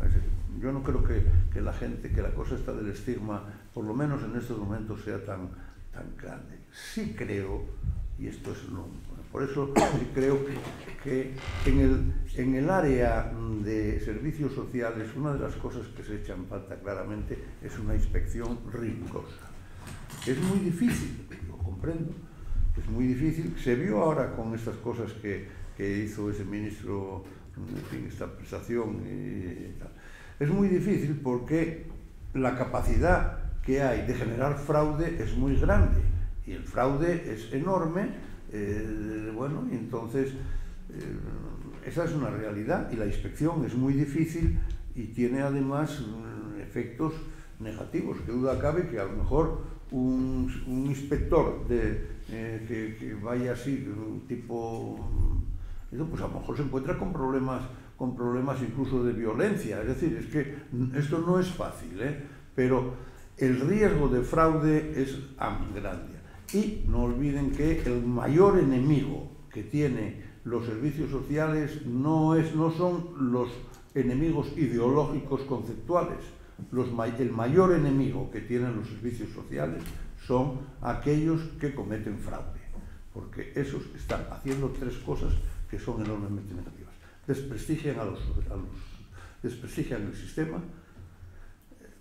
yo no creo que la gente, que la cosa está del estigma, por lo menos en estos momentos, sea tan grande. Sí creo, y esto es por eso sí creo que en el área de servicios sociales una de las cosas que se echan falta claramente es una inspección rigurosa. Es muy difícil, lo comprendo, es muy difícil. Se vio ahora con estas cosas que hizo ese ministro, en fin, esta prestación y tal. Es muy difícil porque la capacidad que hay de generar fraude es muy grande, y el fraude es enorme. Bueno, y entonces esa es una realidad, y la inspección es muy difícil y tiene además efectos negativos. Que duda cabe que a lo mejor un inspector que vaya así, tipo, pues a lo mejor se encuentra con problemas incluso de violencia. Es decir, es que esto no es fácil, pero el riesgo de fraude es grande. Y no olviden que el mayor enemigo que tiene los servicios sociales no son los enemigos ideológicos conceptuales. El mayor enemigo que tienen los servicios sociales son aquellos que cometen fraude, porque esos están haciendo tres cosas que son enormemente negativas. Desprestigian desprestigian el sistema,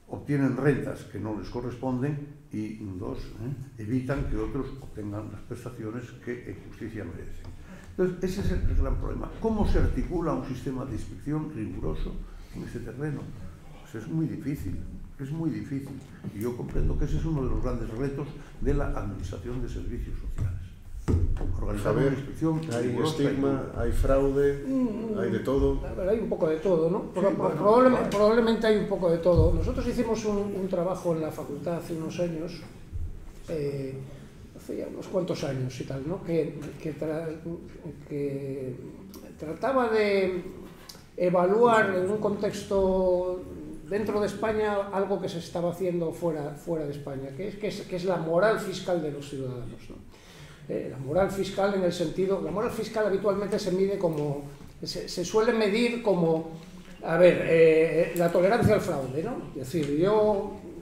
obtienen rentas que no les corresponden, y dos, evitan que otros obtengan las prestaciones que en justicia merecen. Entonces, ese es el gran problema. ¿Cómo se articula un sistema de inspección riguroso en ese terreno? Pues es muy difícil, y yo comprendo que ese es uno de los grandes retos de la Administración de Servicios Sociales. Organizar una inspección hay estigma, hay fraude, hay de todo. Hay un poco de todo, ¿no? Probablemente hay un poco de todo. Nosotros hicimos un trabajo en la facultad hace unos años, hace ya unos cuantos años y tal, ¿no? que trataba de evaluar en un contexto dentro de España algo que se estaba haciendo fuera de España, que es la moral fiscal de los ciudadanos, ¿no? La moral fiscal, en el sentido, la moral fiscal habitualmente se mide como, se suele medir como, a ver, la tolerancia al fraude, ¿no? Es decir,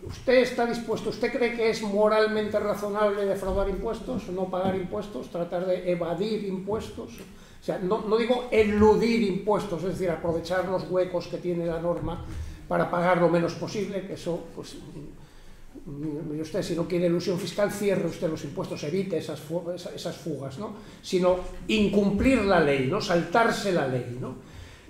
usted está dispuesto, usted cree que es moralmente razonable defraudar impuestos, no pagar impuestos, tratar de evadir impuestos, o sea, no digo eludir impuestos, es decir, aprovechar los huecos que tiene la norma para pagar lo menos posible, que eso, pues, mire usted, si no quiere elusión fiscal, cierre usted los impuestos, evite esas fugas, ¿no? Sino incumplir la ley, ¿no? Saltarse la ley, ¿no?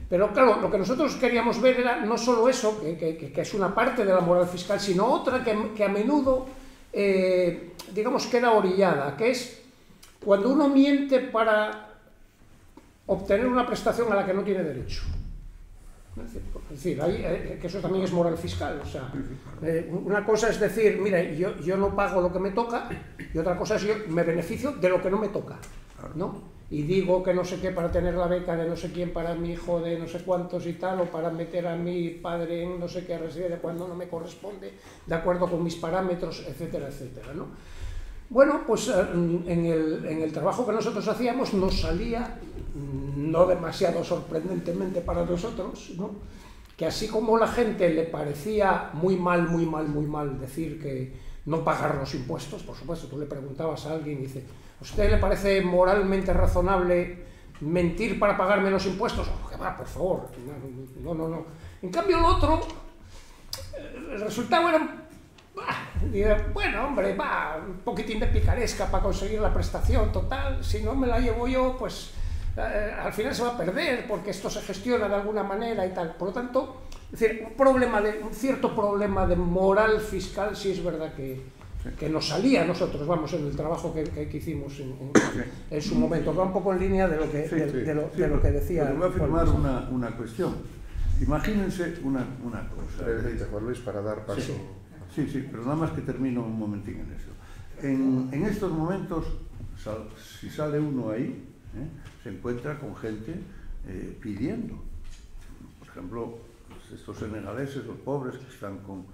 Pero claro, lo que nosotros queríamos ver era no solo eso, que es una parte de la moral fiscal, sino otra que a menudo, digamos, queda orillada, que es cuando uno miente para obtener una prestación a la que no tiene derecho. Es decir, que eso también es moral fiscal. O sea, una cosa es decir, mire, yo no pago lo que me toca, y otra cosa es yo me beneficio de lo que no me toca, ¿no? Y digo que no sé qué para tener la beca de no sé quién para mi hijo de no sé cuántos y tal, o para meter a mi padre en no sé qué residencia cuando no me corresponde, de acuerdo con mis parámetros, etcétera, etcétera, ¿no? Bueno, pues en el trabajo que nosotros hacíamos nos salía, no demasiado sorprendentemente para nosotros, ¿no? Que así como la gente le parecía muy mal decir que no pagar los impuestos, por supuesto, tú le preguntabas a alguien y dice, ¿a usted le parece moralmente razonable mentir para pagar menos impuestos? Oh, que va, por favor, no. En cambio el otro, el resultado era, bueno, hombre, un poquitín de picaresca para conseguir la prestación total, si no me la llevo yo, pues al final se va a perder, porque esto se gestiona de alguna manera y tal. Por lo tanto, es decir, un cierto problema de moral fiscal sí es verdad que nos salía a nosotros, vamos, en el trabajo que hicimos en su momento, va un poco en línea de lo que, de lo que decía. Voy a afirmar una cuestión. Imagínense una cosa. Juan Luis, para dar paso. Sí, pero nada más que termino un momentín en eso. En estos momentos, si sale uno ahí, se encuentra con gente pidiendo. Por ejemplo, estos senegaleses, los pobres que están con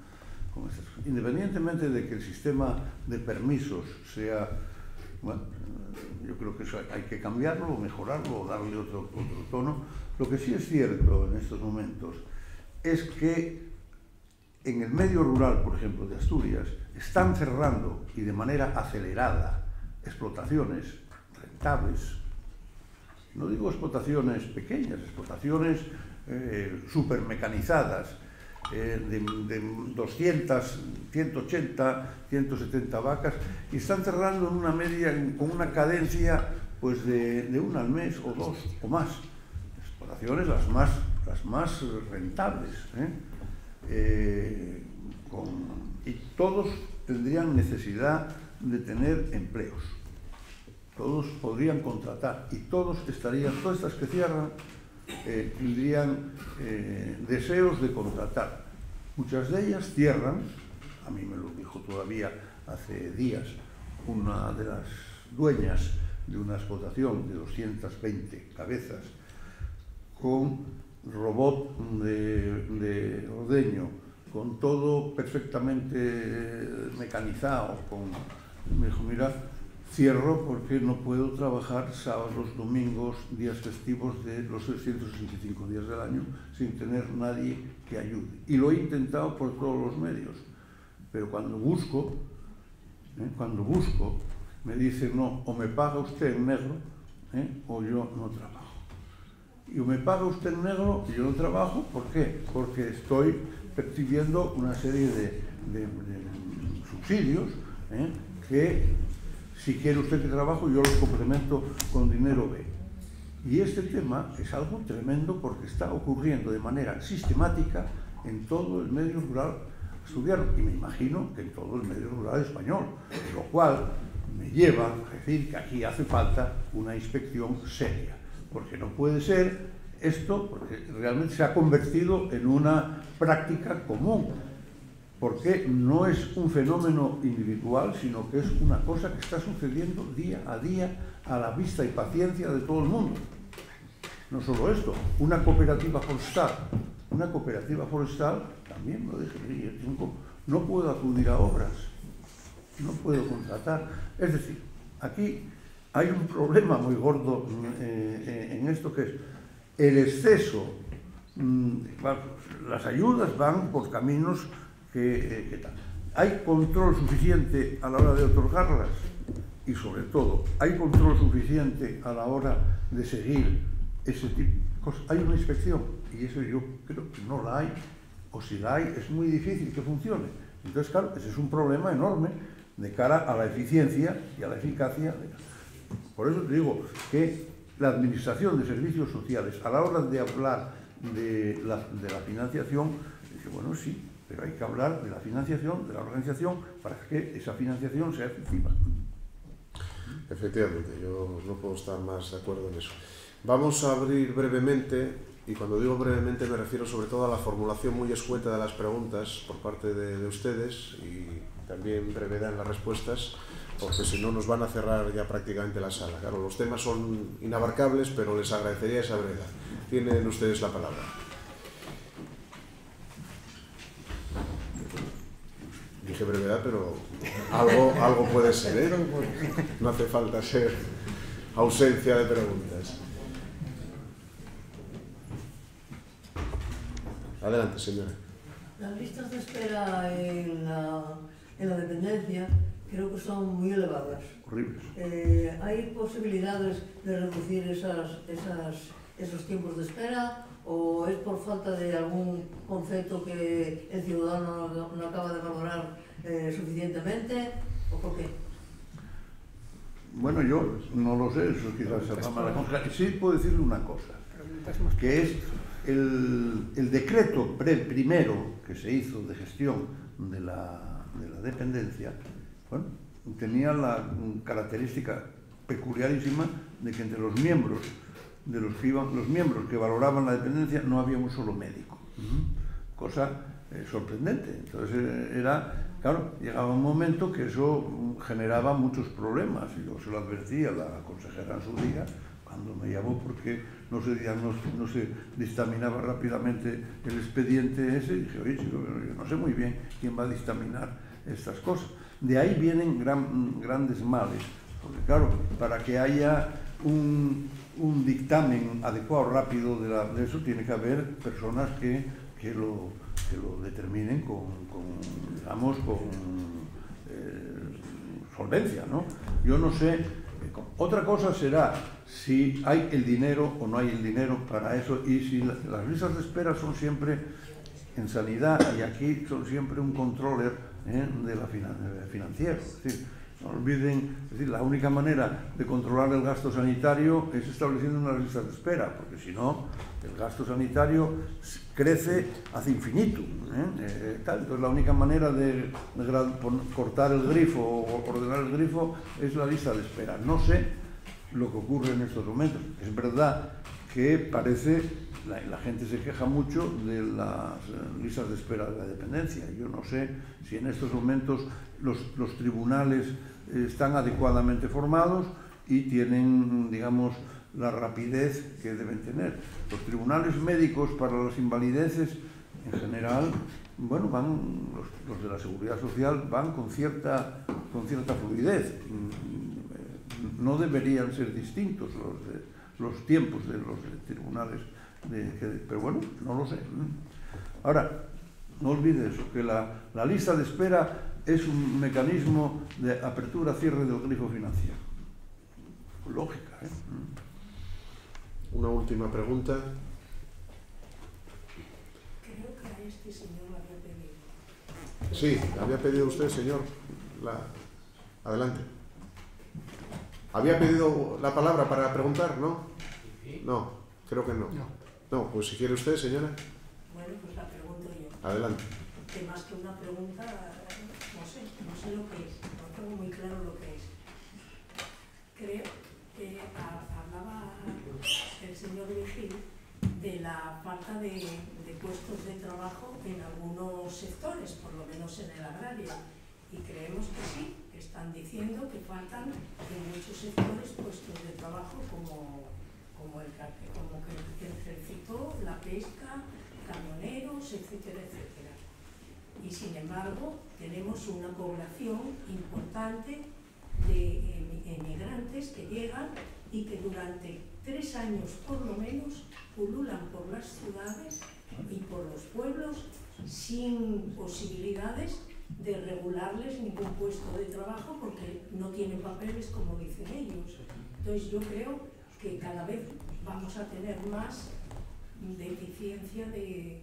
estas. Independientemente de que el sistema de permisos sea, bueno, yo creo que eso hay que cambiarlo, o mejorarlo, o darle otro tono. Lo que sí es cierto en estos momentos es que en el medio rural, por ejemplo, de Asturias, están cerrando, y de manera acelerada, explotaciones rentables. No digo explotaciones pequeñas, explotaciones supermecanizadas, de 200, 180, 170 vacas, y están cerrando en una media, con una cadencia pues de una al mes, o dos, o más. Explotaciones las más rentables, y todos tendrían necesidad de tener empleos, todos podrían contratar, y todas estas que cierran tendrían deseos de contratar. Muchas de ellas cierran, a mí me lo dijo todavía hace días una de las dueñas de una explotación de 220 cabezas con robot de ordeño, con todo perfectamente mecanizado, me dijo, mira, cierro porque no puedo trabajar sábados, domingos, días festivos de los 365 días del año sin tener nadie que ayude. Y lo he intentado por todos los medios, pero cuando busco, me dicen, no, o me paga usted en negro, o yo no trabajo. Y o me paga usted en negro y yo no trabajo, ¿por qué? Porque estoy percibiendo una serie de subsidios, que si quiere usted que trabajo, yo los complemento con dinero B. Y este tema es algo tremendo porque está ocurriendo de manera sistemática en todo el medio rural asturiano, y me imagino que en todo el medio rural español, lo cual me lleva a decir que aquí hace falta una inspección seria, porque no puede ser esto, porque realmente se ha convertido en una práctica común, porque no es un fenómeno individual, sino que es una cosa que está sucediendo día a día a la vista y paciencia de todo el mundo. No solo esto, una cooperativa forestal, también lo dije, no puedo acudir a obras, no puedo contratar. Es decir, aquí hay un problema muy gordo en esto, que es el exceso. Las ayudas van por caminos que tal. ¿Hay control suficiente a la hora de otorgarlas? Y sobre todo, ¿hay control suficiente a la hora de seguir ese tipo de cosas? Hay una inspección, y eso yo creo que no la hay, o si la hay es muy difícil que funcione, Entonces, claro, ese es un problema enorme de cara a la eficiencia y a la eficacia. Por eso te digo que la Administración de Servicios Sociales, a la hora de hablar de la financiación, dice, bueno, sí, pero hay que hablar de la financiación, de la organización, para que esa financiación sea efectiva. Efectivamente, yo no puedo estar más de acuerdo en eso. Vamos a abrir brevemente, y cuando digo brevemente me refiero sobre todo a la formulación muy escueta de las preguntas por parte de ustedes y también brevedad en las respuestas, porque si no nos van a cerrar ya prácticamente la sala. Claro, los temas son inabarcables, pero les agradecería esa brevedad. Tienen ustedes la palabra. Dije brevedad, pero algo puede ser, ¿eh? No hace falta ser ausencia de preguntas. Adelante, señora. Las listas de espera en la dependencia creo que son muy elevadas. Horribles. ¿Hay posibilidades de reducir esos tiempos de espera o es por falta de algún concepto que el ciudadano no acaba de valorar suficientemente o por qué? Bueno, yo no lo sé, eso quizás sea mala cosa. Sí puedo decirle una cosa, que es el decreto primero que se hizo de gestión de la dependencia, bueno, tenía la característica peculiarísima de que entre los miembros que valoraban la dependencia no había un solo médico, cosa sorprendente. Entonces claro, llegaba un momento que eso generaba muchos problemas y yo se lo advertí a la consejera en su día cuando me llamó porque no se dictaminaba rápidamente el expediente ese y dije, oye chico, yo no sé muy bien quién va a dictaminar estas cosas. De ahí vienen grandes males, porque claro, para que haya un dictamen adecuado, rápido de eso, tiene que haber personas que lo determinen con solvencia, ¿no? Yo no sé, otra cosa será si hay el dinero o no hay el dinero para eso y si las listas de espera son siempre en sanidad y aquí son siempre un controller de la financiero. Es decir, no olviden, es decir, la única manera de controlar el gasto sanitario es estableciendo unas listas de espera, porque si no, el gasto sanitario crece hacia infinito. Entonces, la única manera de cortar el grifo o ordenar el grifo es la lista de espera. No sé lo que ocurre en estos momentos. Es verdad que parece, la gente se queja mucho de las listas de espera de la dependencia. Yo no sé si en estos momentos los tribunales están adecuadamente formados y tienen, digamos, la rapidez que deben tener. Los tribunales médicos para las invalideces, en general, bueno, los de la Seguridad Social van con cierta fluidez. No deberían ser distintos los tiempos de los tribunales, pero bueno, no lo sé. Ahora, no olvide eso, que la lista de espera es un mecanismo de apertura-cierre del grifo financiero. Lógica, ¿eh? Una última pregunta. Creo que a este señor lo había pedido. Sí, había pedido usted, señor. Adelante. ¿Había pedido la palabra para preguntar, no? No, creo que no. No, pues si quiere usted, señora. Bueno, pues la pregunto yo. Adelante. Que más que una pregunta, no sé lo que es, no tengo muy claro lo que es. Creo que hablaba el señor Vigil de la falta de puestos de trabajo en algunos sectores, por lo menos en el agrario. Y creemos que sí, que están diciendo que faltan en muchos sectores puestos de trabajo como el ejército, la pesca, camioneros, etcétera, etcétera. Y sin embargo, tenemos una población importante de emigrantes que llegan y que durante 3 años por lo menos pululan por las ciudades y por los pueblos sin posibilidades de regularles ningún puesto de trabajo porque no tienen papeles, como dicen ellos. Entonces yo creo que cada vez vamos a tener más deficiencia de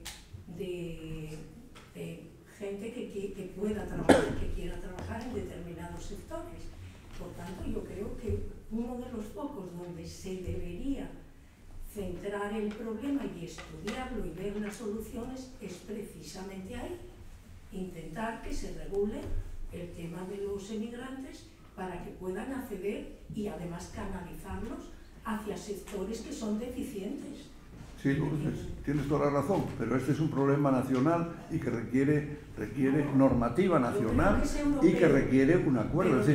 gente que pueda trabajar, que quiera trabajar en determinados sectores. Por tanto, yo creo que uno de los focos donde se debería centrar el problema y estudiarlo y ver unas soluciones es precisamente ahí. Intentar que se regule el tema de los emigrantes para que puedan acceder y además canalizarlos hacia sectores que son deficientes. Sí, tienes toda la razón, pero este es un problema nacional y que requiere normativa nacional y que requiere un acuerdo. Es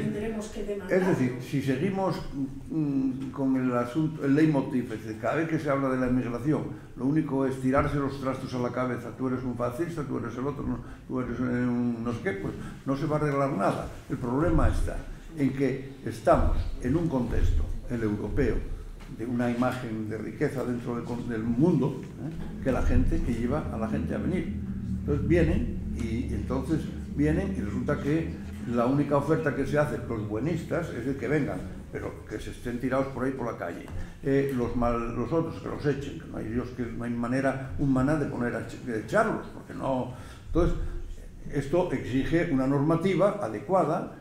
decir, si seguimos con el asunto, el leitmotiv, es decir, cada vez que se habla de la inmigración, lo único es tirarse los trastos a la cabeza, tú eres un fascista, tú eres el otro, tú eres un no sé qué, pues no se va a arreglar nada. El problema está en que estamos en un contexto, el europeo, de una imagen de riqueza dentro del mundo, que lleva a la gente a venir. Entonces vienen y resulta que la única oferta que se hace los buenistas es el que vengan, pero que se estén tirados por ahí por la calle. Los otros que los echen, que no hay manera humana de echarlos, porque no. Entonces esto exige una normativa adecuada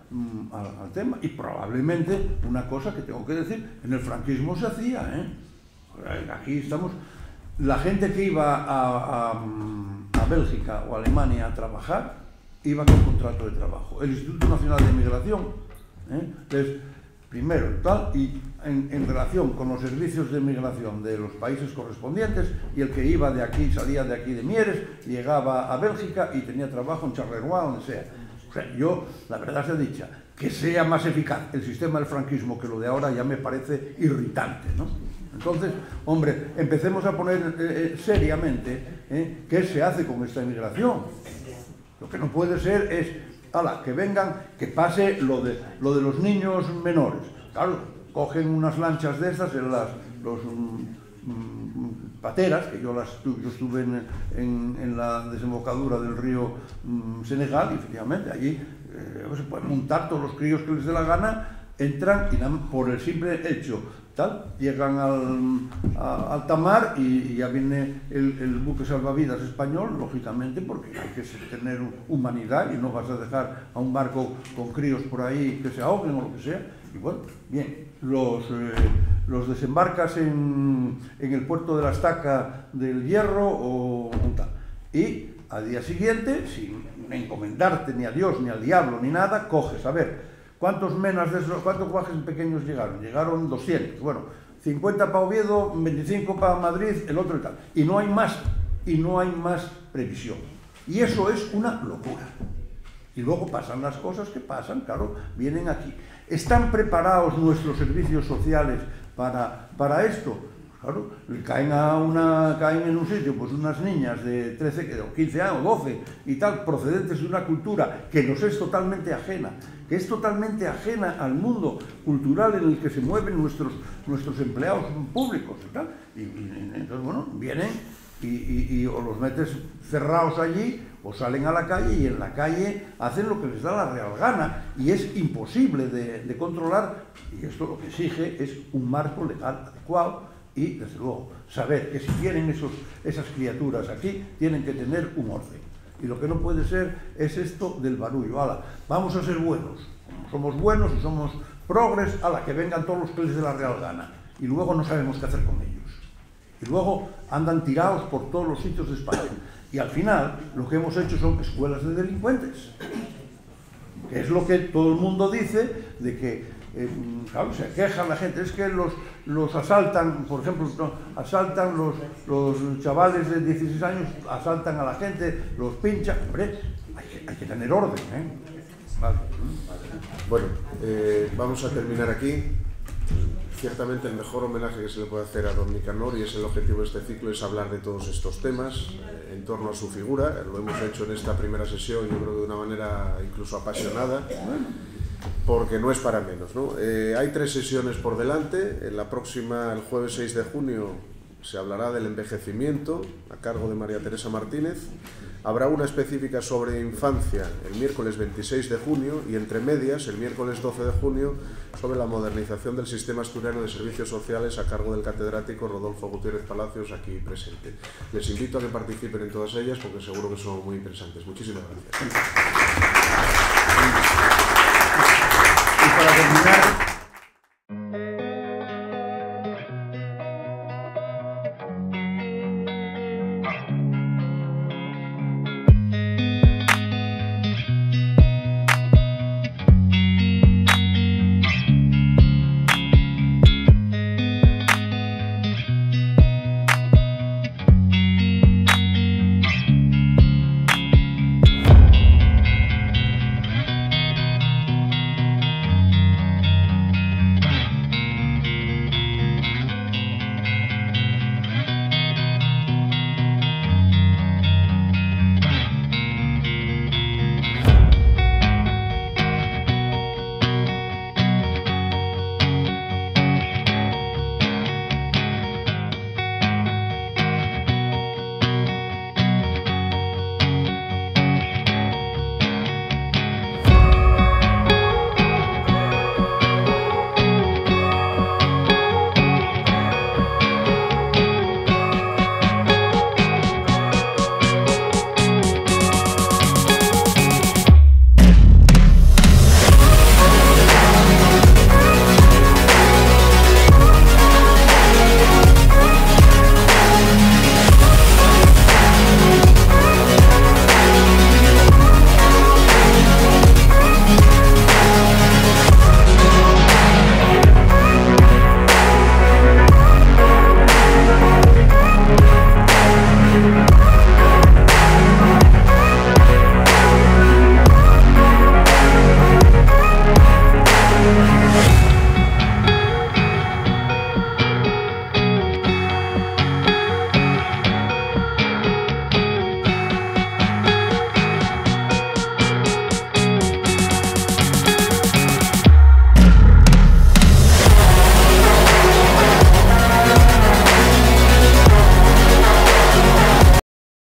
al tema y probablemente una cosa que tengo que decir, en el franquismo se hacía, aquí estamos, la gente que iba a Bélgica o Alemania a trabajar iba con contrato de trabajo. El Instituto Nacional de Inmigración, primero tal, y en relación con los servicios de migración de los países correspondientes, y el que iba de aquí, salía de aquí de Mieres, llegaba a Bélgica y tenía trabajo en Charleroi, donde sea. O sea, yo, la verdad sea dicha, que sea más eficaz el sistema del franquismo que lo de ahora ya me parece irritante, ¿no? Entonces, hombre, empecemos a poner seriamente qué se hace con esta inmigración. Lo que no puede ser es, que vengan, que pase lo de los niños menores. Claro, cogen unas lanchas de estas, los pateras, que yo estuve en la desembocadura del río Senegal, y efectivamente allí se pueden montar todos los críos que les dé la gana, entran y por el simple hecho llegan al tamar y ya viene el buque salvavidas español, lógicamente, porque hay que tener humanidad y no vas a dejar a un barco con críos por ahí que se ahoguen o lo que sea. Y bueno, bien, los desembarcas en el puerto de la Estaca del Hierro o tal. Y al día siguiente, sin encomendarte ni a Dios, ni al diablo, ni nada, coges, a ver, ¿cuántos guajes pequeños llegaron? Llegaron 200, bueno, 50 para Oviedo, 25 para Madrid, el otro y tal. Y no hay más previsión. Y eso es una locura. Y luego pasan las cosas que pasan, claro, vienen aquí. ¿Están preparados nuestros servicios sociales para esto? Claro, caen en un sitio pues unas niñas de 13 o 15 años, 12 y tal, procedentes de una cultura que nos es totalmente ajena, que es totalmente ajena al mundo cultural en el que se mueven nuestros empleados públicos y tal. Y entonces, bueno, vienen y o los metes cerrados allí o salen a la calle y en la calle hacen lo que les da la real gana y es imposible de controlar, y esto lo que exige es un marco legal adecuado y, desde luego, saber que si tienen esas criaturas aquí, tienen que tener un orden. Y lo que no puede ser es esto del barullo. Vamos a ser buenos. Como somos buenos y somos progres, que vengan todos los que les dé la real gana. Y luego no sabemos qué hacer con ellos. Y luego andan tirados por todos los sitios de España. Y al final, lo que hemos hecho son escuelas de delincuentes. Que es lo que todo el mundo dice, de que claro, se queja la gente, es que los asaltan, por ejemplo, asaltan los chavales de 16 años, asaltan a la gente, los pinchan. Hombre, hay que tener orden, Vale. Bueno, vamos a terminar aquí. Ciertamente el mejor homenaje que se le puede hacer a don Nicanor, y es el objetivo de este ciclo, es hablar de todos estos temas en torno a su figura. Lo hemos hecho en esta primera sesión, yo creo que de una manera incluso apasionada, porque no es para menos, ¿no? Hay 3 sesiones por delante. En la próxima, el jueves 6 de junio, se hablará del envejecimiento, a cargo de María Teresa Martínez. Habrá una específica sobre infancia el miércoles 26 de junio y, entre medias, el miércoles 12 de junio, sobre la modernización del sistema asturiano de servicios sociales, a cargo del catedrático Rodolfo Gutiérrez Palacios, aquí presente. Les invito a que participen en todas ellas porque seguro que son muy interesantes. Muchísimas gracias. Y para terminar,